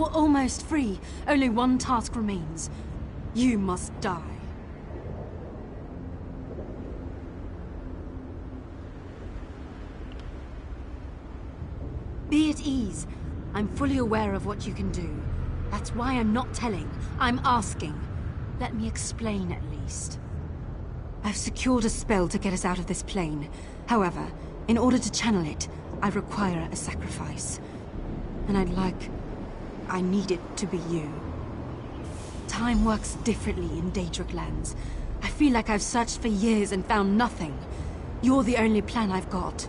Speaker 3: We're almost free. Only one task remains. You must die. Be at ease. I'm fully aware of what you can do. That's why I'm not telling. I'm asking. Let me explain at least. I've secured a spell to get us out of this plane. However, in order to channel it, I require a sacrifice. And I need it to be you. Time works differently in Daedric lands. I feel like I've searched for years and found nothing. You're the only plan I've got.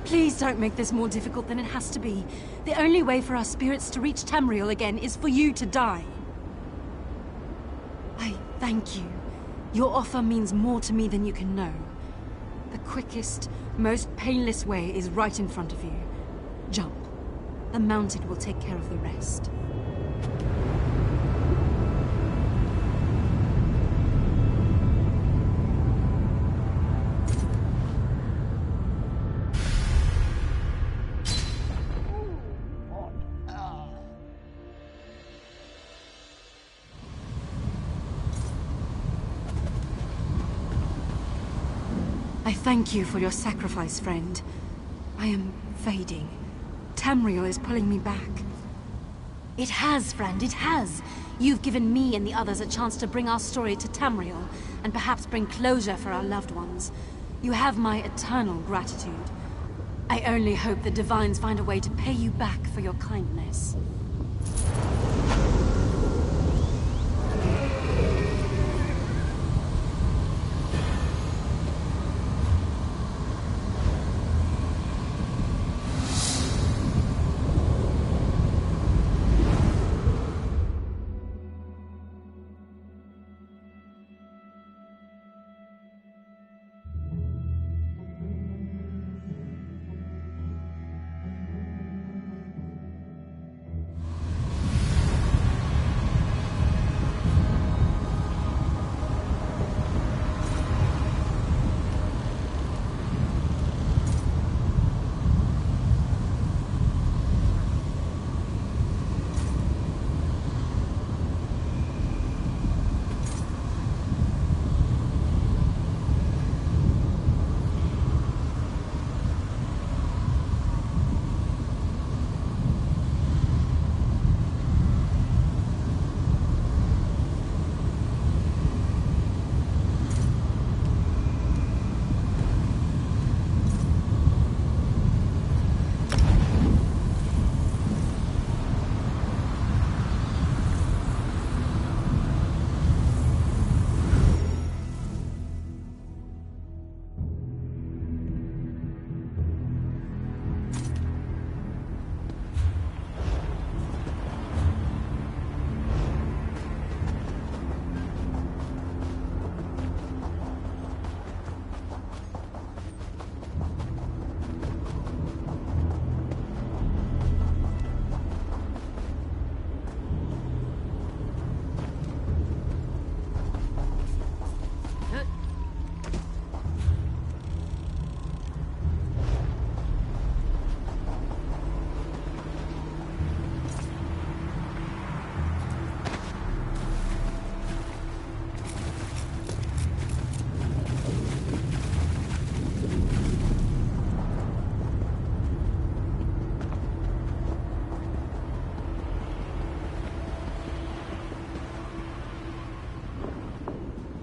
Speaker 3: Please don't make this more difficult than it has to be. The only way for our spirits to reach Tamriel again is for you to die. I thank you. Your offer means more to me than you can know. The quickest, most painless way is right in front of you. Jump. The Mounted will take care of the rest. I thank you for your sacrifice, friend. I am fading. Tamriel is pulling me back. It has, friend, it has. You've given me and the others a chance to bring our story to Tamriel, and perhaps bring closure for our loved ones. You have my eternal gratitude. I only hope the Divines find a way to pay you back for your kindness.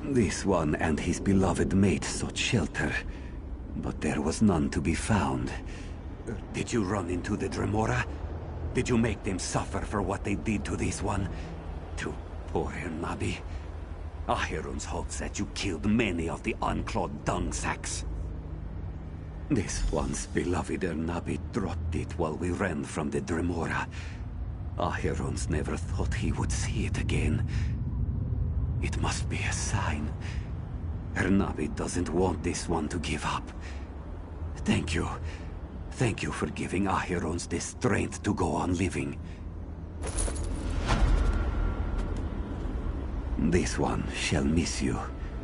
Speaker 11: This one and his beloved mate sought shelter, but there was none to be found. Did you run into the Dremora? Did you make them suffer for what they did to this one? To poor Hernabi? Ahirun's hopes that you killed many of the unclawed dung sacks. This once beloved Ernabi dropped it while we ran from the Dremora. Acheron's never thought he would see it again. It must be a sign. Ernabi doesn't want this one to give up. Thank you. Thank you for giving Acheron's the strength to go on living. This one shall miss you,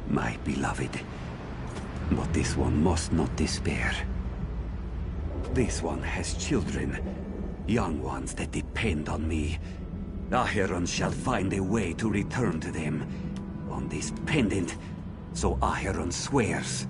Speaker 11: my beloved. But this one must not despair. This one has children, young ones that depend on me. Acheron shall find a way to return to them. On this pendant, so Acheron swears.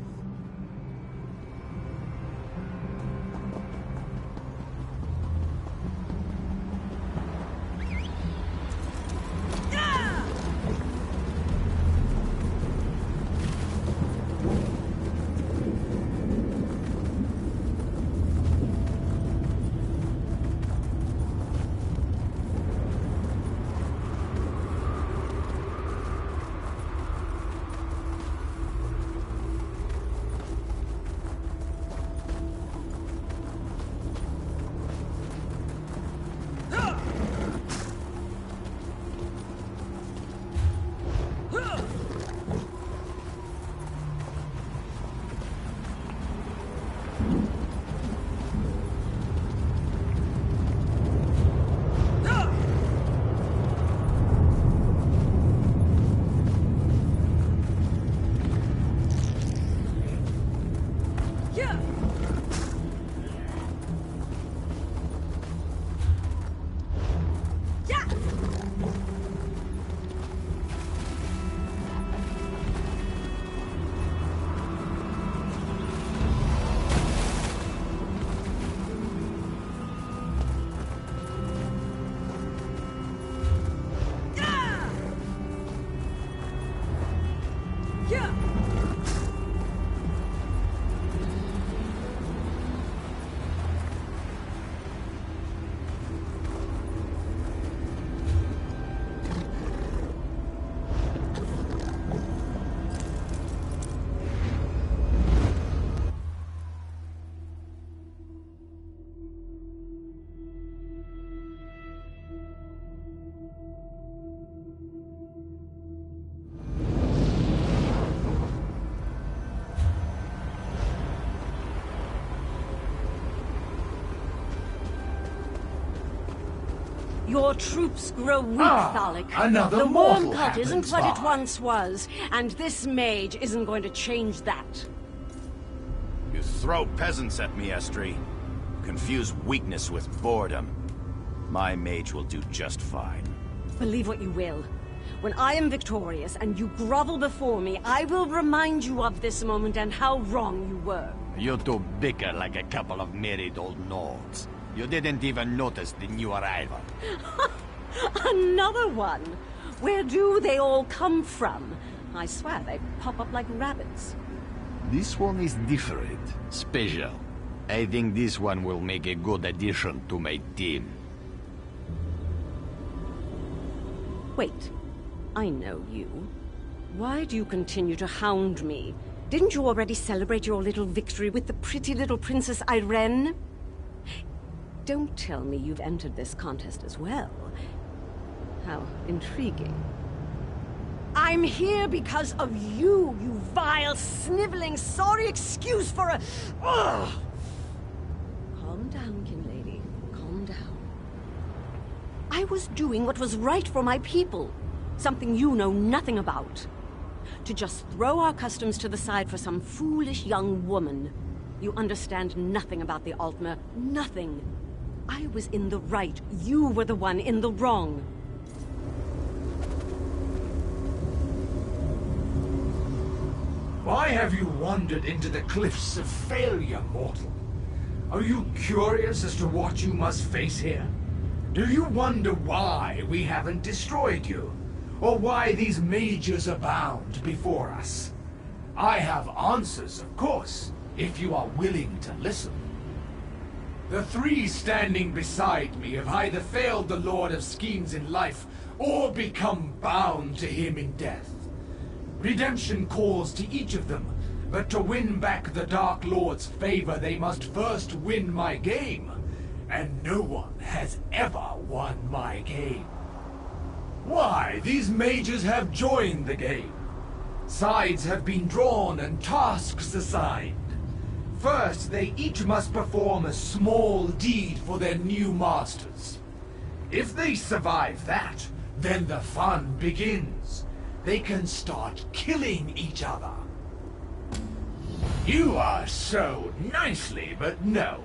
Speaker 12: Your troops grow weak, Thalik.
Speaker 7: Another
Speaker 12: the
Speaker 7: mortal
Speaker 12: Worm Cut isn't
Speaker 7: happens
Speaker 12: what it
Speaker 7: by.
Speaker 12: once was, and this mage isn't going to change that.
Speaker 9: You throw peasants at me, Estri. Confuse weakness with boredom. My mage will do just fine.
Speaker 12: Believe what you will. When I am victorious and you grovel before me, I will remind you of this moment and how wrong you were.
Speaker 13: You two bicker like a couple of married old Nords. You didn't even notice the new arrival.
Speaker 12: Another one! Where do they all come from? I swear they pop up like rabbits.
Speaker 13: This one is different, special. I think this one will make a good addition to my team.
Speaker 12: Wait, I know you. Why do you continue to hound me? Didn't you already celebrate your little victory with the pretty little Princess Irene? Don't tell me you've entered this contest as well. How intriguing. I'm here because of you, you vile, sniveling, sorry excuse for a... Ugh! Calm down, Kin Lady. Calm down. I was doing what was right for my people. Something you know nothing about. To just throw our customs to the side for some foolish young woman. You understand nothing about the Altmer. Nothing. I was in the right. You were the one in the wrong.
Speaker 7: Why have you wandered into the cliffs of failure, mortal? Are you curious as to what you must face here? Do you wonder why we haven't destroyed you? Or why these mages abound before us? I have answers, of course, if you are willing to listen. The three standing beside me have either failed the Lord of Schemes in life, or become bound to him in death. Redemption calls to each of them, But to win back the Dark Lord's favor, they must first win my game. And no one has ever won my game. Why, these mages have joined the game. Sides have been drawn and tasks assigned. First, they each must perform a small deed for their new masters. If they survive that, then the fun begins. They can start killing each other. You are so nicely, but no.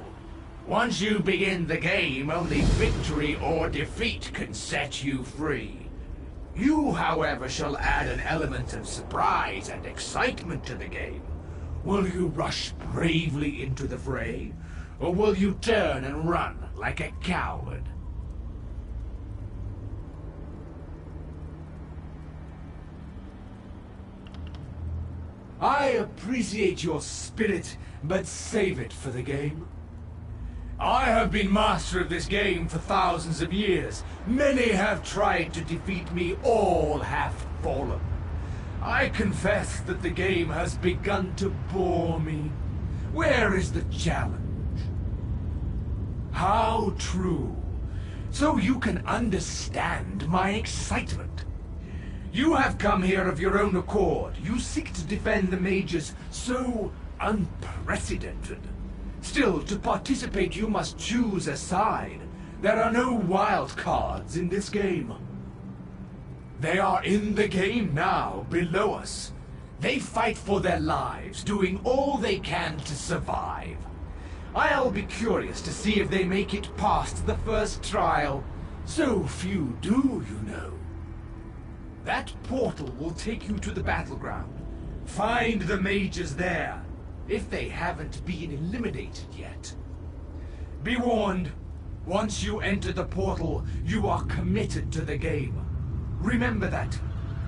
Speaker 7: Once you begin the game, only victory or defeat can set you free. You, however, shall add an element of surprise and excitement to the game. Will you rush bravely into the fray, or will you turn and run like a coward? I appreciate your spirit, but save it for the game. I have been master of this game for thousands of years. Many have tried to defeat me, all have fallen. I confess that the game has begun to bore me. Where is the challenge? How true. So you can understand my excitement. You have come here of your own accord. You seek to defend the mages so unprecedented. Still, to participate you must choose a side. There are no wild cards in this game. They are in the game now, below us. They fight for their lives, doing all they can to survive. I'll be curious to see if they make it past the first trial. So few do, you know. That portal will take you to the battleground. Find the mages there, if they haven't been eliminated yet. Be warned, once you enter the portal, you are committed to the game. Remember that.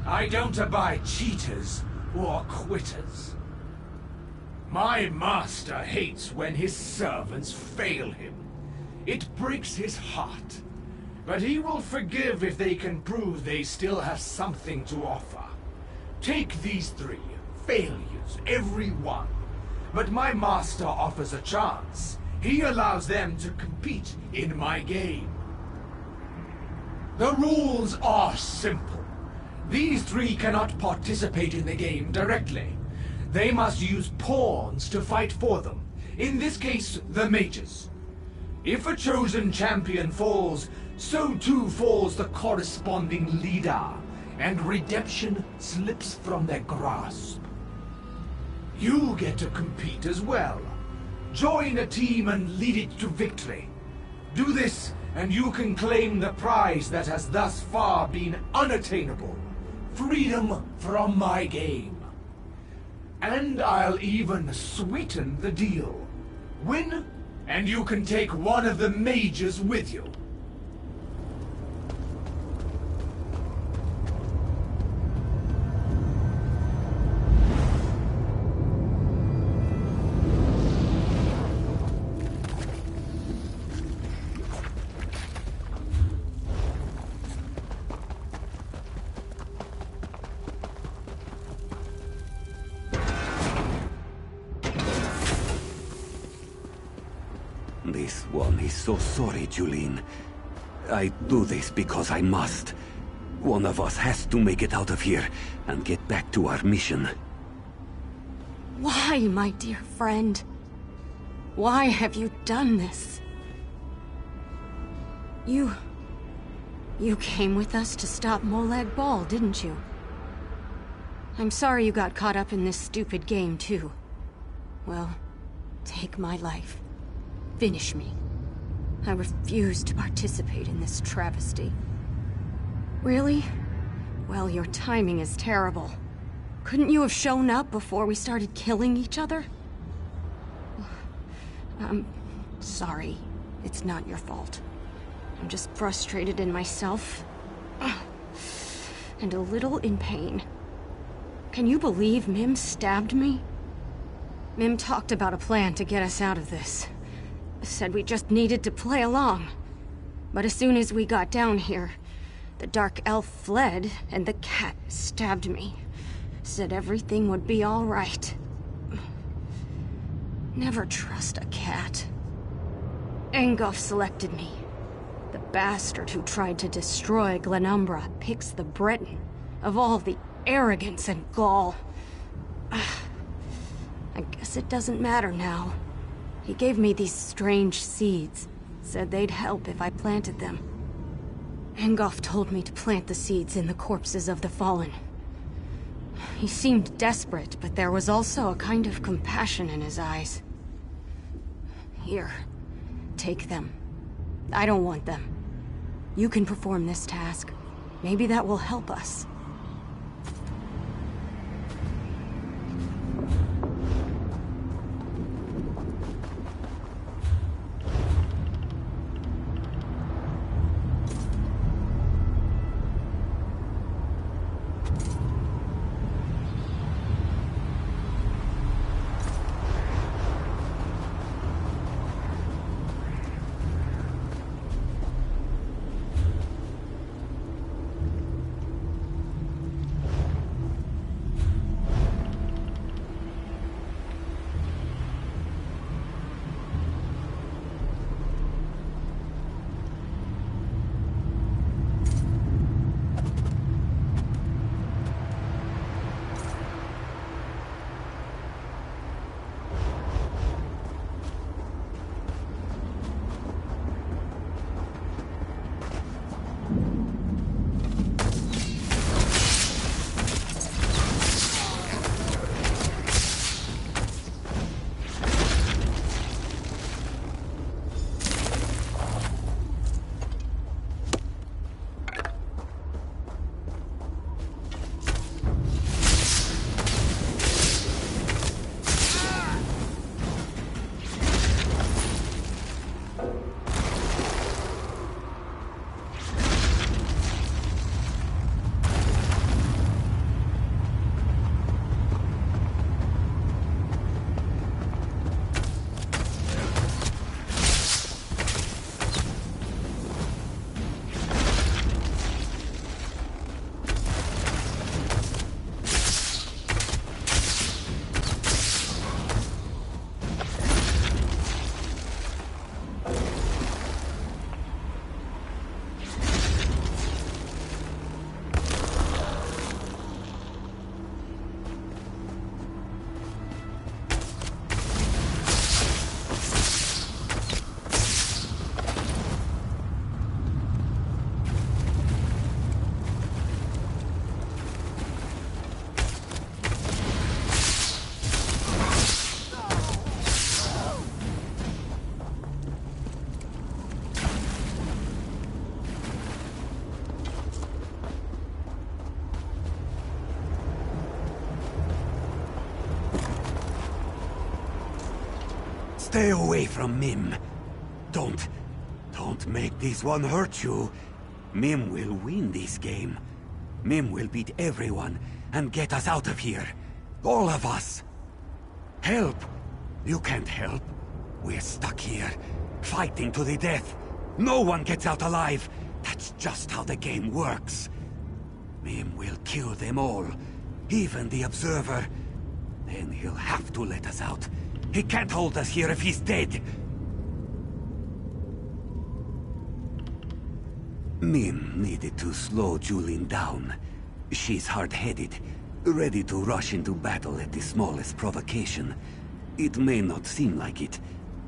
Speaker 7: I don't abide cheaters or quitters. My master hates when his servants fail him. It breaks his heart. But he will forgive if they can prove they still have something to offer. Take these 3. Failures, every one. But my master offers a chance. He allows them to compete in my game. The rules are simple. These 3 cannot participate in the game directly. They must use pawns to fight for them. In this case, the mages. If a chosen champion falls, so too falls the corresponding leader, and redemption slips from their grasp. You get to compete as well. Join a team and lead it to victory. Do this, and you can claim the prize that has thus far been unattainable. Freedom from my game. And I'll even sweeten the deal. Win, and you can take one of the mages with you.
Speaker 11: This one is so sorry, Julene. I do this because I must. One of us has to make it out of here and get back to our mission.
Speaker 12: Why, my dear friend? Why have you done this? You came with us to stop Molag Bal, didn't you? I'm sorry you got caught up in this stupid game, too. Well, take my life. Finish me. I refuse to participate in this travesty. Really? Well, your timing is terrible. Couldn't you have shown up before we started killing each other? I'm sorry. It's not your fault. I'm just frustrated in myself. And a little in pain. Can you believe Mim stabbed me? Mim talked about a plan to get us out of this. Said we just needed to play along. But as soon as we got down here, the dark elf fled and the cat stabbed me. Said everything would be all right. Never trust a cat. Engulf selected me. The bastard who tried to destroy Glenumbra picks the Breton. Of all the arrogance and gall. I guess it doesn't matter now. He gave me these strange seeds. Said they'd help if I planted them. Engulf told me to plant the seeds in the corpses of the fallen. He seemed desperate, but there was also a kind of compassion in his eyes. Here, take them. I don't want them. You can perform this task. Maybe that will help us.
Speaker 11: Stay away from Mim. Don't make this one hurt you. Mim will win this game. Mim will beat everyone and get us out of here. All of us. Help! You can't help. We're stuck here, fighting to the death. No one gets out alive. That's just how the game works. Mim will kill them all, even the Observer. Then he'll have to let us out. He can't hold us here if he's dead. Mim needed to slow Julin down. She's hard-headed, ready to rush into battle at the smallest provocation. It may not seem like it,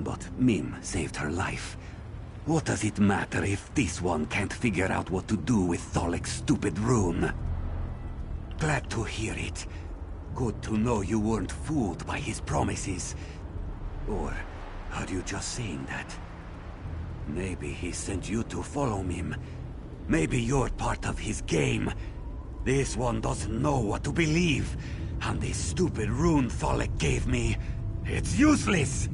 Speaker 11: but Mim saved her life. What does it matter if this one can't figure out what to do with Tholec's stupid rune? Glad to hear it. Good to know you weren't fooled by his promises. Or are you just saying that? Maybe he sent you to follow Mim. Maybe you're part of his game. This one doesn't know what to believe. And this stupid rune Tholec gave me, it's useless!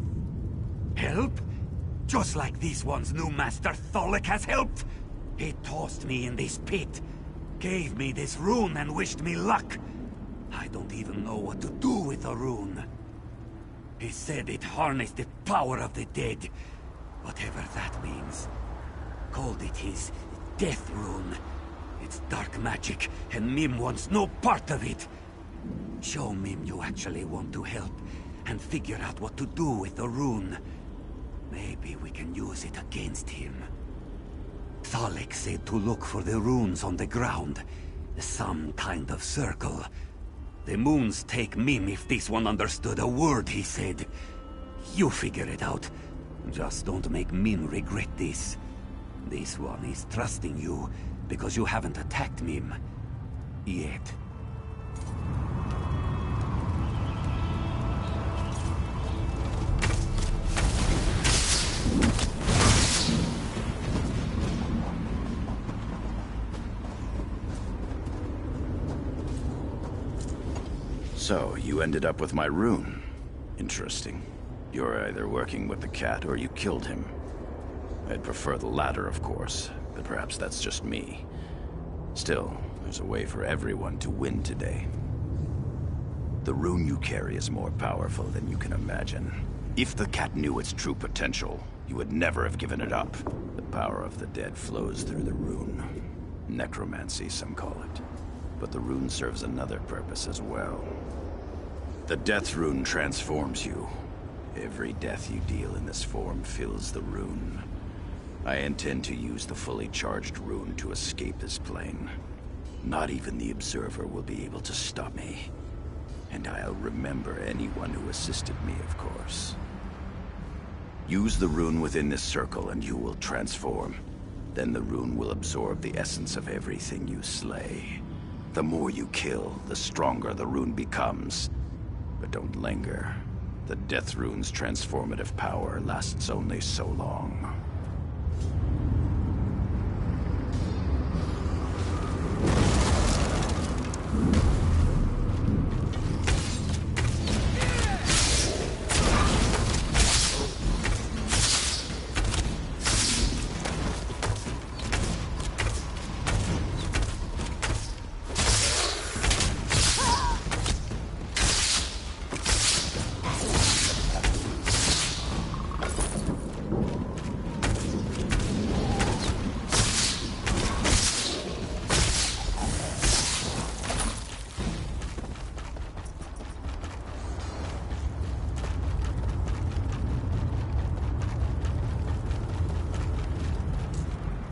Speaker 11: Help? Just like this one's new master Tholec has helped? He tossed me in this pit, gave me this rune and wished me luck. I don't even know what to do with the rune. He said it harnessed the power of the dead, whatever that means. Called it his death rune. It's dark magic, and Mim wants no part of it. Show Mim you actually want to help, and figure out what to do with the rune. Maybe we can use it against him. Thalek said to look for the runes on the ground. Some kind of circle. The moons take Mim if this one understood a word he said. You figure it out. Just don't make Mim regret this. This one is trusting you because you haven't attacked Mim yet.
Speaker 9: So, you ended up with my rune. Interesting. You're either working with the cat or you killed him. I'd prefer the latter, of course, but perhaps that's just me. Still, there's a way for everyone to win today. The rune you carry is more powerful than you can imagine. If the cat knew its true potential, you would never have given it up. The power of the dead flows through the rune. Necromancy, some call it. But the rune serves another purpose as well. The death rune transforms you. Every death you deal in this form fills the rune. I intend to use the fully charged rune to escape this plane. Not even the Observer will be able to stop me. And I'll remember anyone who assisted me, of course. Use the rune within this circle and you will transform. Then the rune will absorb the essence of everything you slay. The more you kill, the stronger the rune becomes. But don't linger. The Death Rune's transformative power lasts only so long.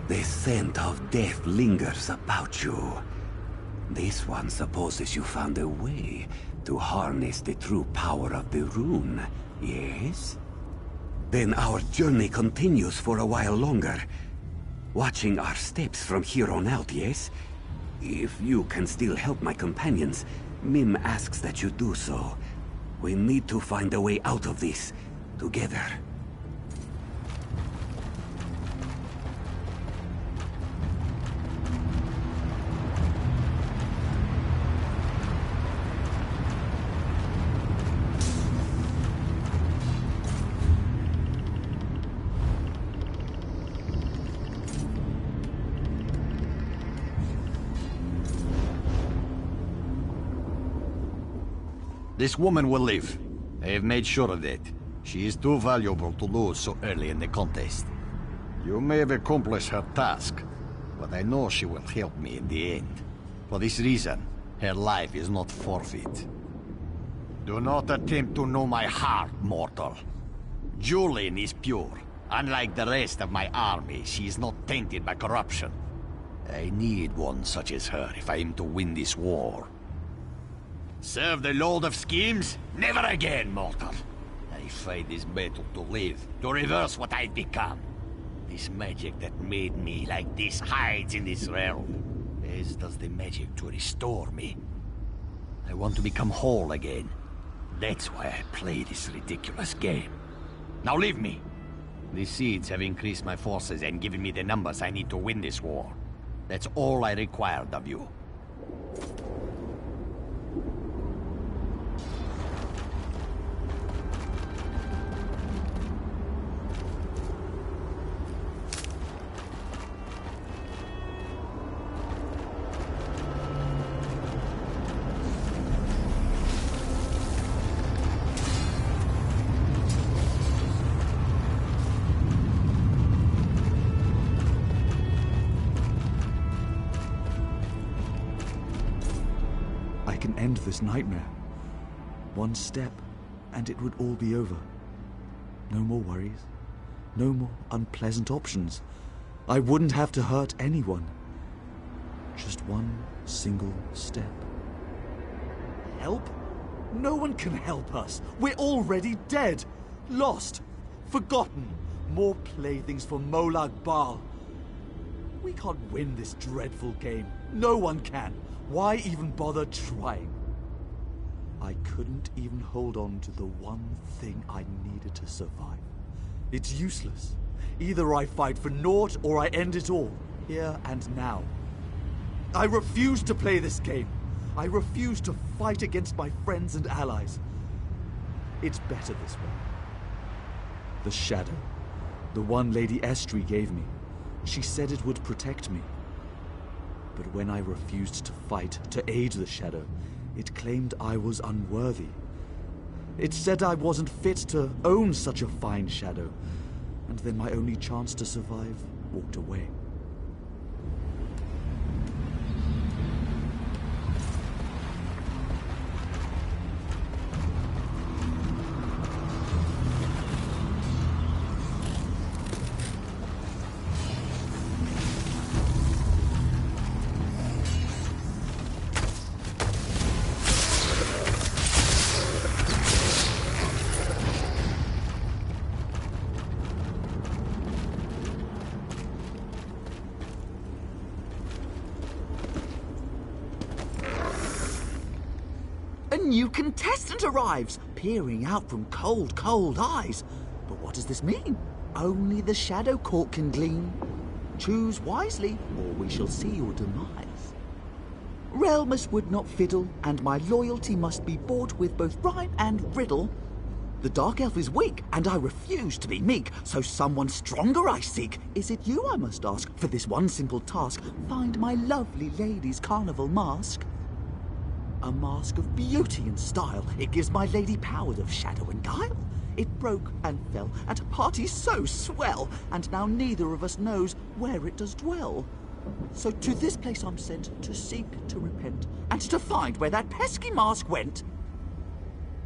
Speaker 11: The scent of death lingers about you. This one supposes you found a way to harness the true power of the rune, yes? Then our journey continues for a while longer. Watching our steps from here on out, yes? If you can still help my companions, Mim asks that you do so. We need to find a way out of this, together.
Speaker 13: This woman will live. I have made sure of that. She is too valuable to lose so early in the contest. You may have accomplished her task, but I know she will help me in the end. For this reason, her life is not forfeit. Do not attempt to know my heart, mortal. Julian is pure. Unlike the rest of my army, she is not tainted by corruption. I need one such as her if I am to win this war. Serve the Lord of Schemes? Never again, mortal. I fight this battle to live, to reverse what I've become. This magic that made me like this hides in this realm, as does the magic to restore me. I want to become whole again. That's why I play this ridiculous game. Now leave me. The seeds have increased my forces and given me the numbers I need to win this war. That's all I required of you.
Speaker 14: End this nightmare. One step, and it would all be over. No more worries. No more unpleasant options. I wouldn't have to hurt anyone. Just one single step. Help? No one can help us. We're already dead. Lost. Forgotten. More playthings for Molag Bal. We can't win this dreadful game. No one can. Why even bother trying? I couldn't even hold on to the one thing I needed to survive. It's useless. Either I fight for naught or I end it all, here and now. I refuse to play this game. I refuse to fight against my friends and allies. It's better this way. The shadow. The one Lady Estrie gave me. She said it would protect me. But when I refused to fight, to aid the shadow, it claimed I was unworthy. It said I wasn't fit to own such a fine shadow. And then my only chance to survive walked away.
Speaker 15: A new contestant arrives, peering out from cold, cold eyes. But what does this mean? Only the Shadow Court can glean. Choose wisely, or we shall see your demise. Realmus would not fiddle, and my loyalty must be bought with both rhyme and riddle. The Dark Elf is weak, and I refuse to be meek, so someone stronger I seek. Is it you I must ask, for this one simple task? Find my lovely lady's carnival mask. A mask of beauty and style. It gives my lady powers of shadow and guile. It broke and fell at a party so swell, and now neither of us knows where it does dwell. So to this place I'm sent, to seek, to repent, and to find where that pesky mask went.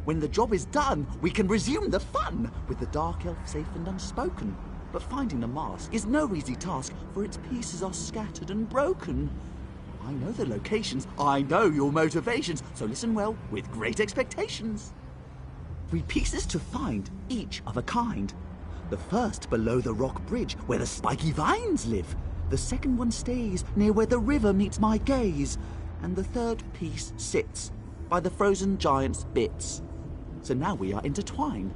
Speaker 15: When the job is done, we can resume the fun, with the Dark Elf safe and unspoken. But finding the mask is no easy task, for its pieces are scattered and broken. I know the locations, I know your motivations, so listen well, with great expectations. 3 pieces to find, each of a kind. The first below the rock bridge, where the spiky vines live. The second one stays near where the river meets my gaze. And the third piece sits by the frozen giant's bits. So now we are intertwined.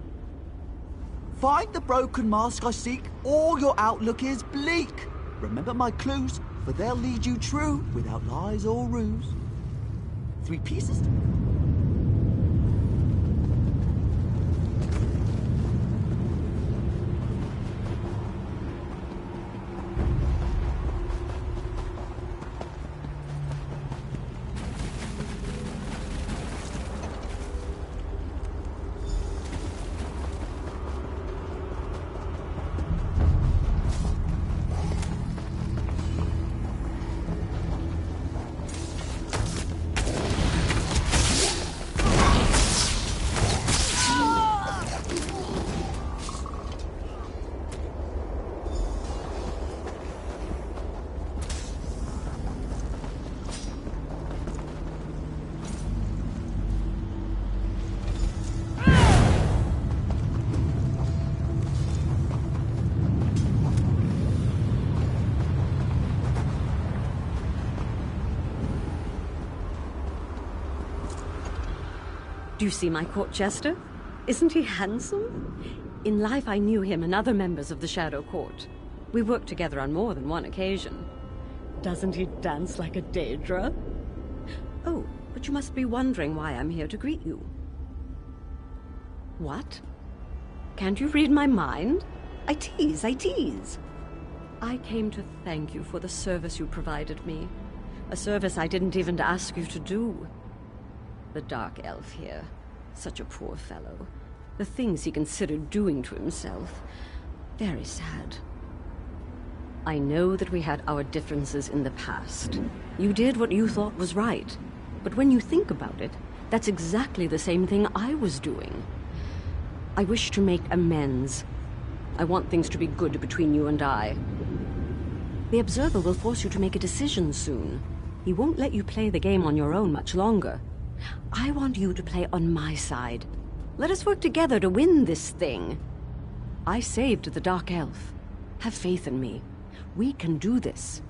Speaker 15: Find the broken mask I seek, or your outlook is bleak. Remember my clues, for they'll lead you true, without lies or ruse. 3 pieces.
Speaker 12: Do you see my court jester? Isn't he handsome? In life I knew him and other members of the Shadow Court. We worked together on more than one occasion. Doesn't he dance like a Daedra? Oh, but you must be wondering why I'm here to greet you. What? Can't you read my mind? I tease. I came to thank you for the service you provided me. A service I didn't even ask you to do. The Dark Elf here. Such a poor fellow. The things he considered doing to himself. Very sad. I know that we had our differences in the past. You did what you thought was right. But when you think about it, that's exactly the same thing I was doing. I wish to make amends. I want things to be good between you and I. The Observer will force you to make a decision soon. He won't let you play the game on your own much longer. I want you to play on my side. Let us work together to win this thing. I saved the Dark Elf. Have faith in me. We can do this.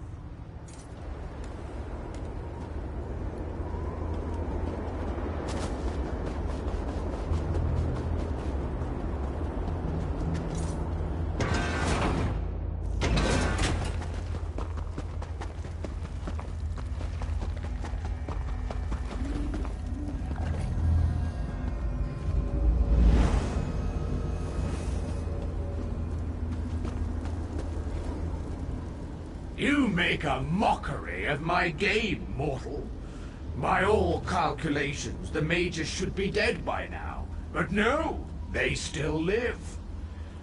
Speaker 7: You make a mockery of my game, mortal. By all calculations, the mages should be dead by now. But no, they still live.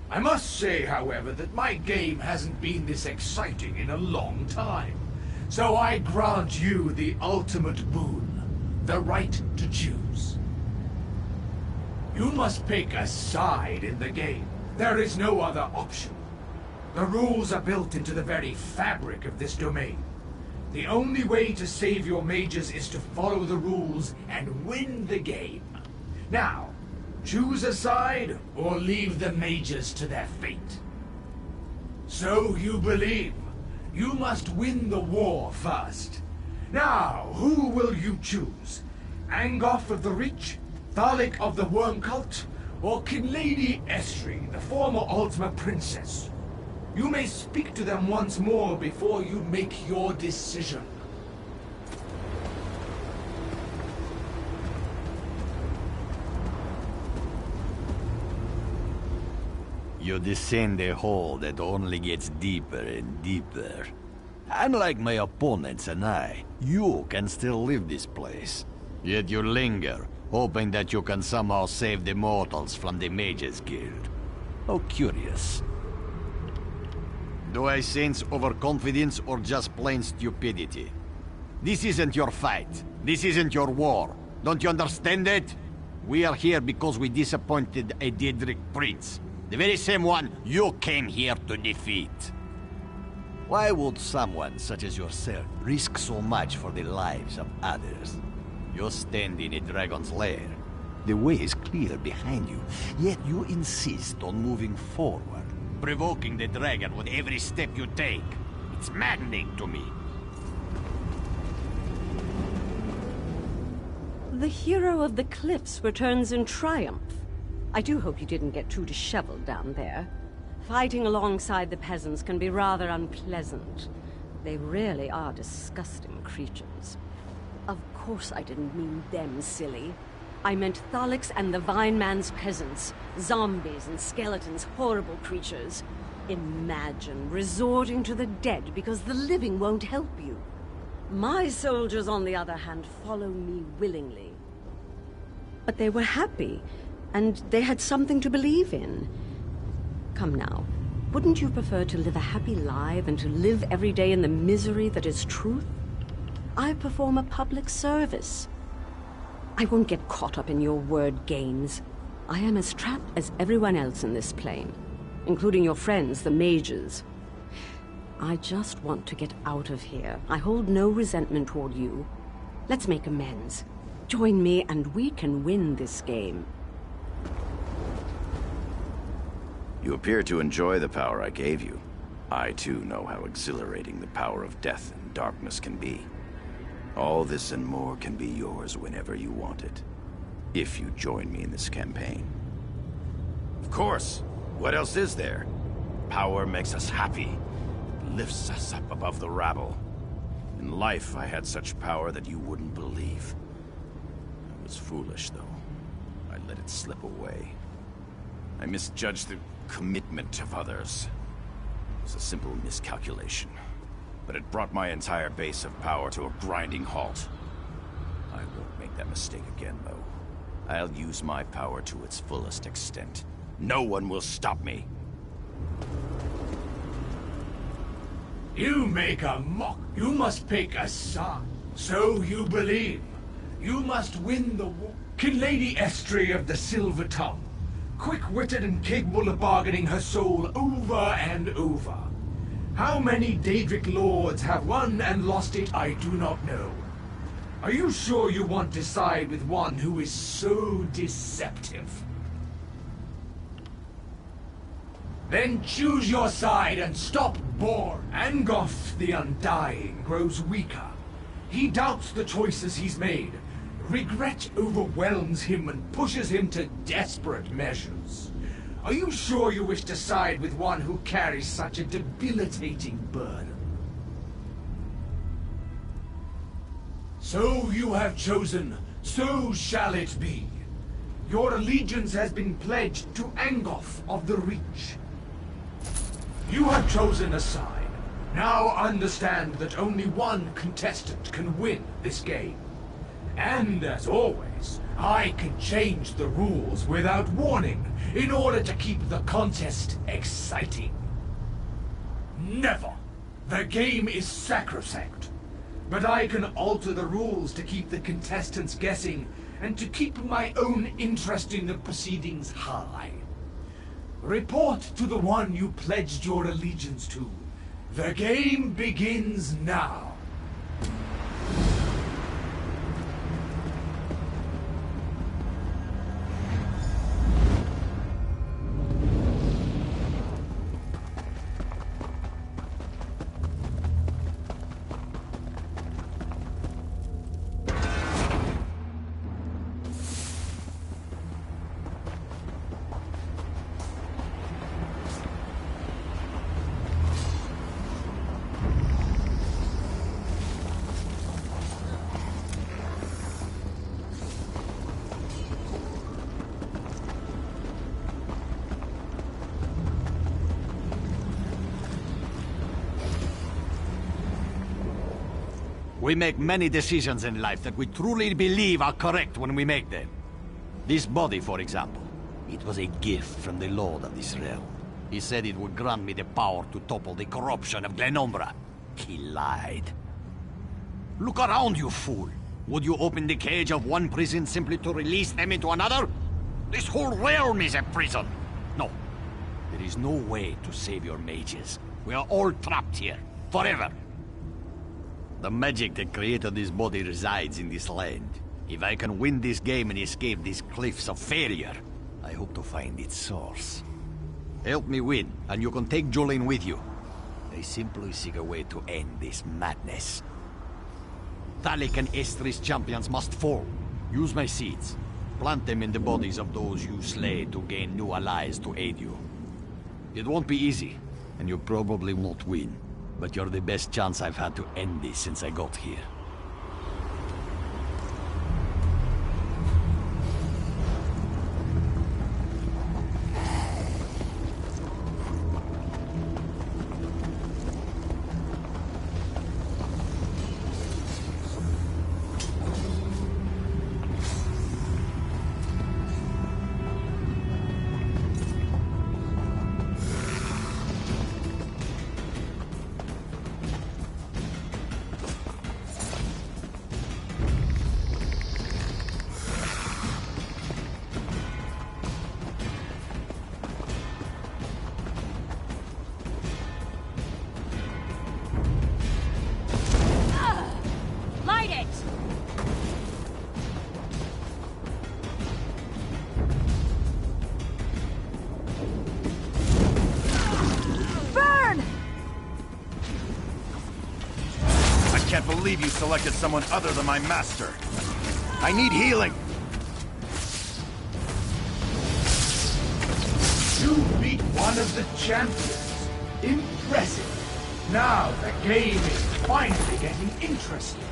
Speaker 7: I must say, however, that my game hasn't been this exciting in a long time. So I grant you the ultimate boon, the right to choose. You must pick a side in the game. There is no other option. The rules are built into the very fabric of this domain. The only way to save your mages is to follow the rules and win the game. Now, choose a side or leave the mages to their fate. So you believe. You must win the war first. Now, who will you choose? Angoth of the Reach, Thalik of the Worm Cult, or Kinlady Estri, the former Ultima Princess? You may speak to them once more before you make your decision.
Speaker 13: You descend a hole that only gets deeper and deeper. Unlike my opponents and I, you can still leave this place. Yet you linger, hoping that you can somehow save the mortals from the Mages Guild. How curious. Do I sense overconfidence or just plain stupidity? This isn't your fight. This isn't your war. Don't you understand it? We are here because we disappointed a Daedric prince. The very same one you came here to defeat. Why would someone such as yourself risk so much for the lives of others? You stand in a dragon's lair. The way is clear behind you, yet you insist on moving forward, provoking the dragon with every step you take. It's maddening to me.
Speaker 12: The hero of the cliffs returns in triumph. I do hope you didn't get too disheveled down there. Fighting alongside the peasants can be rather unpleasant. They really are disgusting creatures. Of course I didn't mean them, silly. I meant Thalik's and the Vine Man's peasants. Zombies and skeletons, horrible creatures. Imagine resorting to the dead because the living won't help you. My soldiers, on the other hand, follow me willingly. But they were happy, and they had something to believe in. Come now, wouldn't you prefer to live a happy life and to live every day in the misery that is truth? I perform a public service. I won't get caught up in your word games. I am as trapped as everyone else in this plane, including your friends, the mages. I just want to get out of here. I hold no resentment toward you. Let's make amends. Join me and we can win this game.
Speaker 9: You appear to enjoy the power I gave you. I too know how exhilarating the power of death and darkness can be. All this and more can be yours whenever you want it, if you join me in this campaign. Of course! What else is there? Power makes us happy, lifts us up above the rabble. In life, I had such power that you wouldn't believe. I was foolish, though. I let it slip away. I misjudged the commitment of others. It was a simple miscalculation. But it brought my entire base of power to a grinding halt. I won't make that mistake again, though. I'll use my power to its fullest extent. No one will stop me.
Speaker 7: You make a mock. You must pick a side. So you believe. You must win the war. Kinlady Estri of the Silver Tongue, quick-witted and capable of bargaining her soul over and over. How many Daedric lords have won and lost it, I do not know. Are you sure you want to side with one who is so deceptive? Then choose your side and stop boring. Angoth the Undying grows weaker. He doubts the choices he's made. Regret overwhelms him and pushes him to desperate measures. Are you sure you wish to side with one who carries such a debilitating burden? So you have chosen, so shall it be. Your allegiance has been pledged to Angoth of the Reach. You have chosen a side. Now understand that only one contestant can win this game. And as always, I can change the rules without warning in order to keep the contest exciting. Never! The game is sacrosanct. But I can alter the rules to keep the contestants guessing and to keep my own interest in the proceedings high. Report to the one you pledged your allegiance to. The game begins now.
Speaker 13: We make many decisions in life that we truly believe are correct when we make them. This body, for example. It was a gift from the Lord of this realm. He said it would grant me the power to topple the corruption of Glenumbra. He lied. Look around, you fool. Would you open the cage of one prison simply to release them into another? This whole realm is a prison. No. There is no way to save your mages. We are all trapped here. Forever. The magic that created this body resides in this land. If I can win this game and escape these cliffs of failure, I hope to find its source. Help me win, and you can take Jolene with you. I simply seek a way to end this madness. Thalik and Estris champions must fall. Use my seeds. Plant them in the bodies of those you slay to gain new allies to aid you. It won't be easy, and you probably won't win. But you're the best chance I've had to end this since I got here.
Speaker 5: I believe you selected someone other than my master. I need healing.
Speaker 7: You beat one of the champions. Impressive. Now the game is finally getting interesting.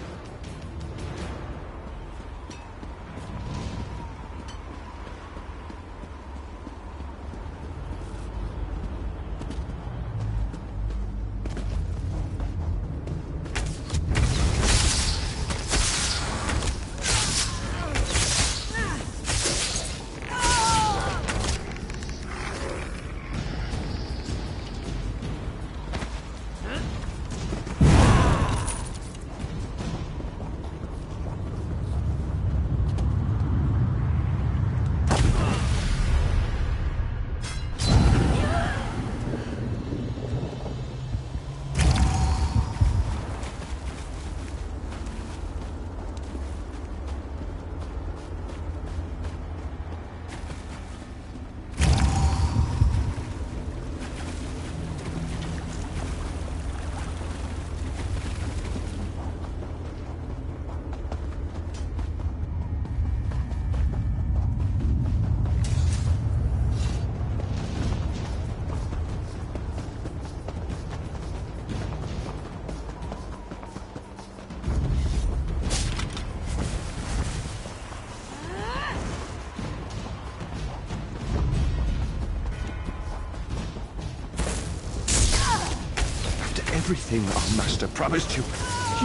Speaker 16: everything our master promised you.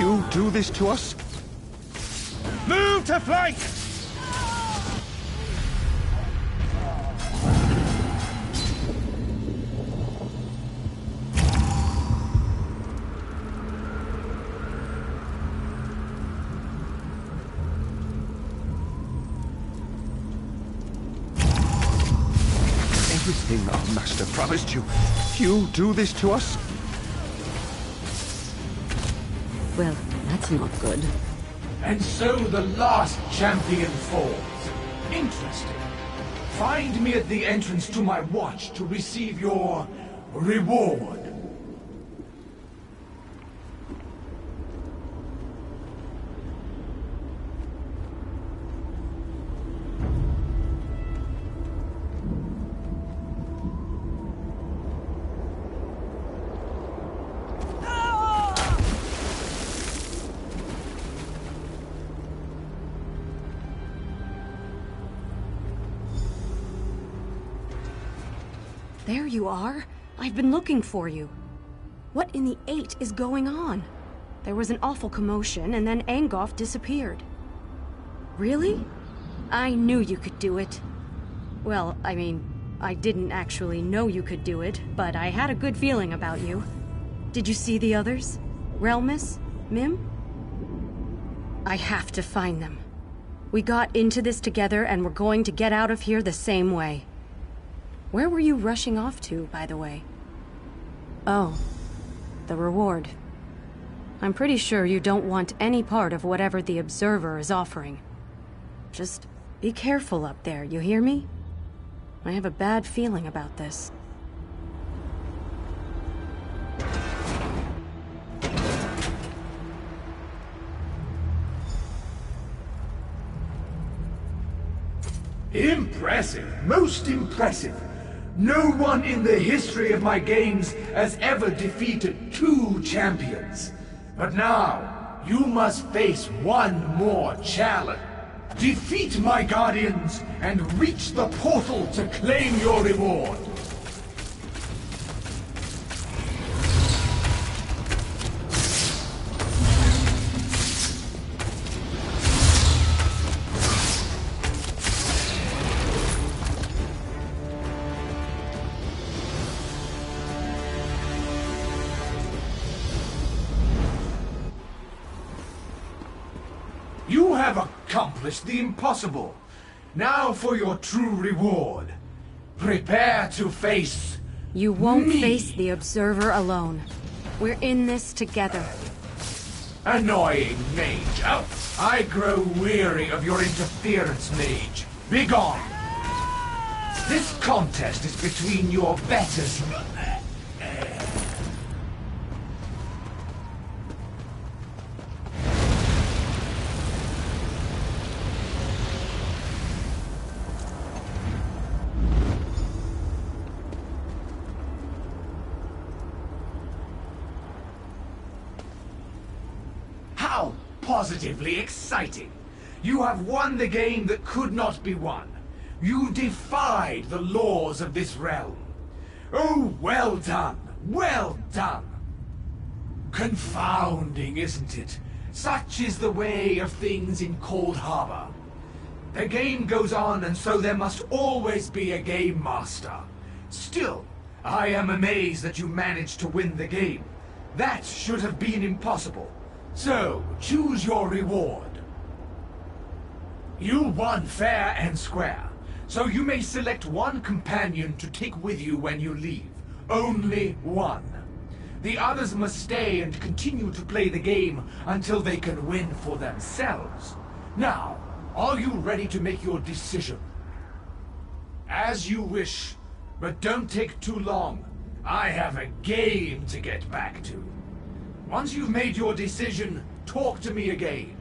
Speaker 16: You do this to us? Move to flank! Everything our master promised you. You do this to us?
Speaker 12: Well, that's not good.
Speaker 7: And so the last champion falls. Interesting. Find me at the entrance to my watch to receive your reward.
Speaker 12: There you are. I've been looking for you. What in the 8 is going on? There was an awful commotion, and then Angoff disappeared. Really? I knew you could do it. Well, I mean, I didn't actually know you could do it, but I had a good feeling about you. Did you see the others? Relmus? Mim? I have to find them. We got into this together, and we're going to get out of here the same way. Where were you rushing off to, by the way? Oh, the reward. I'm pretty sure you don't want any part of whatever the Observer is offering. Just be careful up there, you hear me? I have a bad feeling about this.
Speaker 7: Impressive, most impressive. No one in the history of my games has ever defeated 2 champions. But now, you must face one more challenge. Defeat my guardians and reach the portal to claim your reward. You have accomplished the impossible. Now for your true reward. Prepare to face
Speaker 12: You won't
Speaker 7: me.
Speaker 12: face the Observer alone. We're in this together.
Speaker 7: Annoying mage. Oh, I grow weary of your interference, mage. Begone. This contest is between your betters. How positively exciting! You have won the game that could not be won. You defied the laws of this realm. Oh, well done! Well done! Confounding, isn't it? Such is the way of things in Coldharbour. The game goes on, and so there must always be a game master. Still, I am amazed that you managed to win the game. That should have been impossible. So, choose your reward. You won fair and square, so you may select one companion to take with you when you leave. Only one. The others must stay and continue to play the game until they can win for themselves. Now, are you ready to make your decision? As you wish, but don't take too long. I have a game to get back to. Once you've made your decision, talk to me again.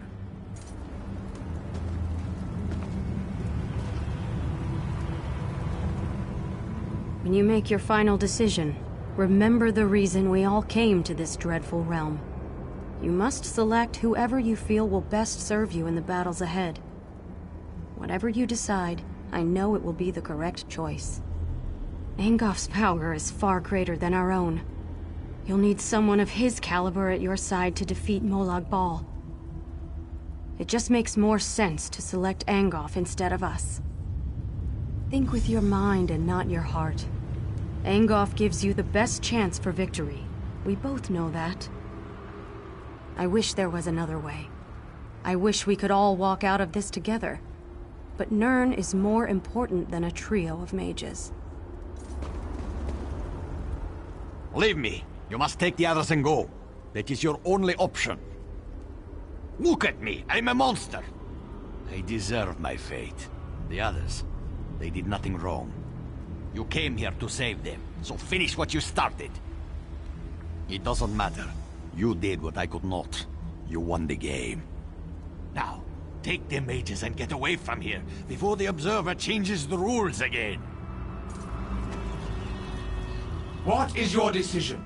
Speaker 12: When you make your final decision, remember the reason we all came to this dreadful realm. You must select whoever you feel will best serve you in the battles ahead. Whatever you decide, I know it will be the correct choice. Angoff's power is far greater than our own.
Speaker 3: You'll need someone of his caliber at your side to defeat Molag Bal. It just makes more sense to select Angoff instead of us. Think with your mind and not your heart. Angoff gives you the best chance for victory. We both know that. I wish there was another way. I wish we could all walk out of this together. But Nirn is more important than a trio of mages.
Speaker 13: Leave me. You must take the others and go. That is your only option. Look at me. I'm a monster. I deserve my fate. The others, they did nothing wrong. You came here to save them, so finish what you started. It doesn't matter. You did what I could not. You won the game. Now, take the mages and get away from here before the Observer changes the rules again.
Speaker 7: What is your decision?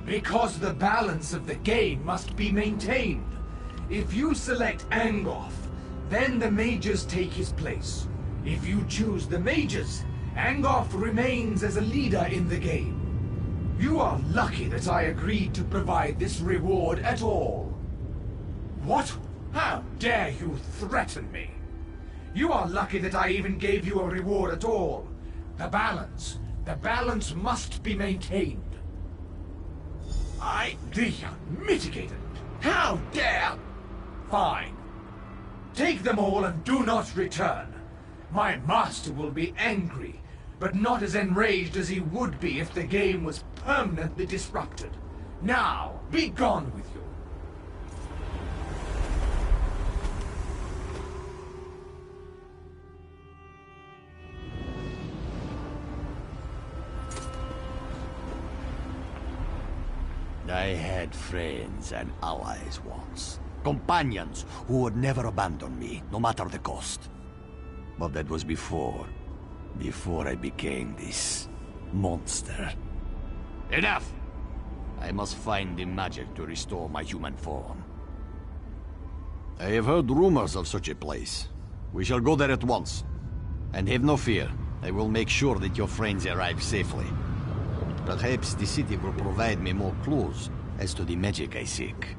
Speaker 7: Because the balance of the game must be maintained. If you select Angoff, then the mages take his place. If you choose the mages, Angoff remains as a leader in the game. You are lucky that I agreed to provide this reward at all. What? How dare you threaten me? You are lucky that I even gave you a reward at all. The balance must be maintained. The unmitigated. How dare! Fine. Take them all and do not return. My master will be angry, but not as enraged as he would be if the game was permanently disrupted. Now, be gone with you.
Speaker 13: I had friends and allies once. Companions who would never abandon me, no matter the cost. But that was before I became this monster. Enough! I must find the magic to restore my human form. I have heard rumors of such a place. We shall go there at once. And have no fear, I will make sure that your friends arrive safely. Perhaps the city will provide me more clues as to the magic I seek.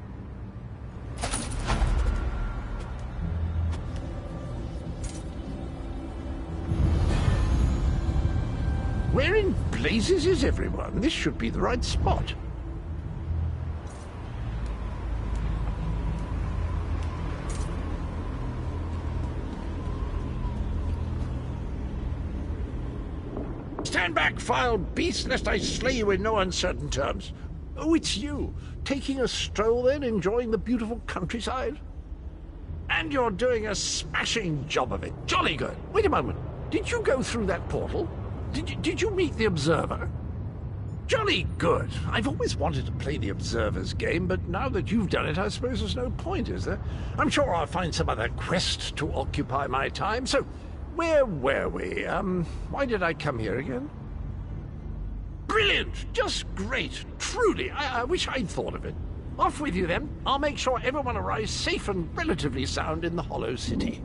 Speaker 1: Where in blazes is everyone? This should be the right spot. Stand back, foul beast, lest I slay you in no uncertain terms. Oh, it's you. Taking a stroll then, enjoying the beautiful countryside? And you're doing a smashing job of it. Jolly good. Wait a moment. Did you go through that portal? Did you meet the Observer? Jolly good. I've always wanted to play the Observer's game, but now that you've done it, I suppose there's no point, is there? I'm sure I'll find some other quest to occupy my time. So, where were we? Why did I come here again? Brilliant! Just great. Truly, I wish I'd thought of it. Off with you, then. I'll make sure everyone arrives safe and relatively sound in the Hollow City.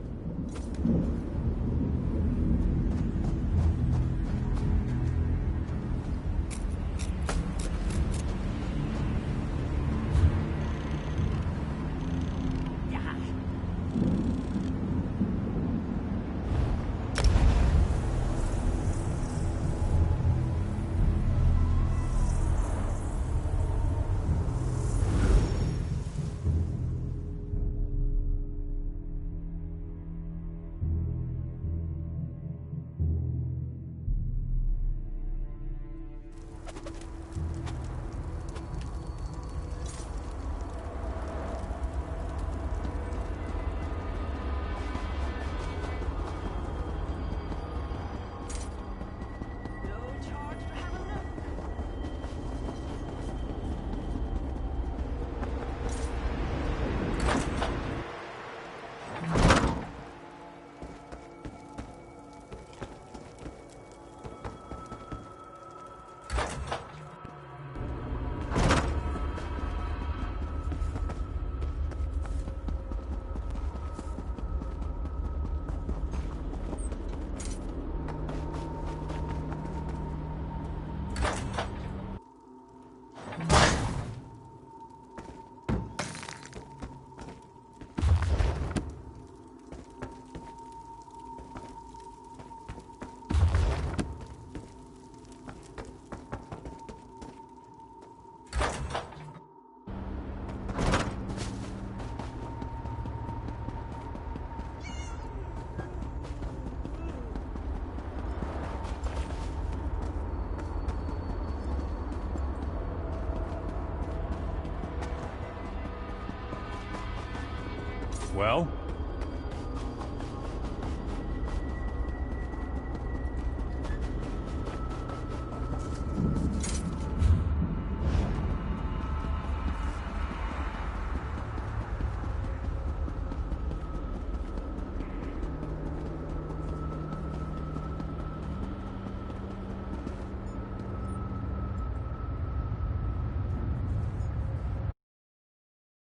Speaker 17: Well,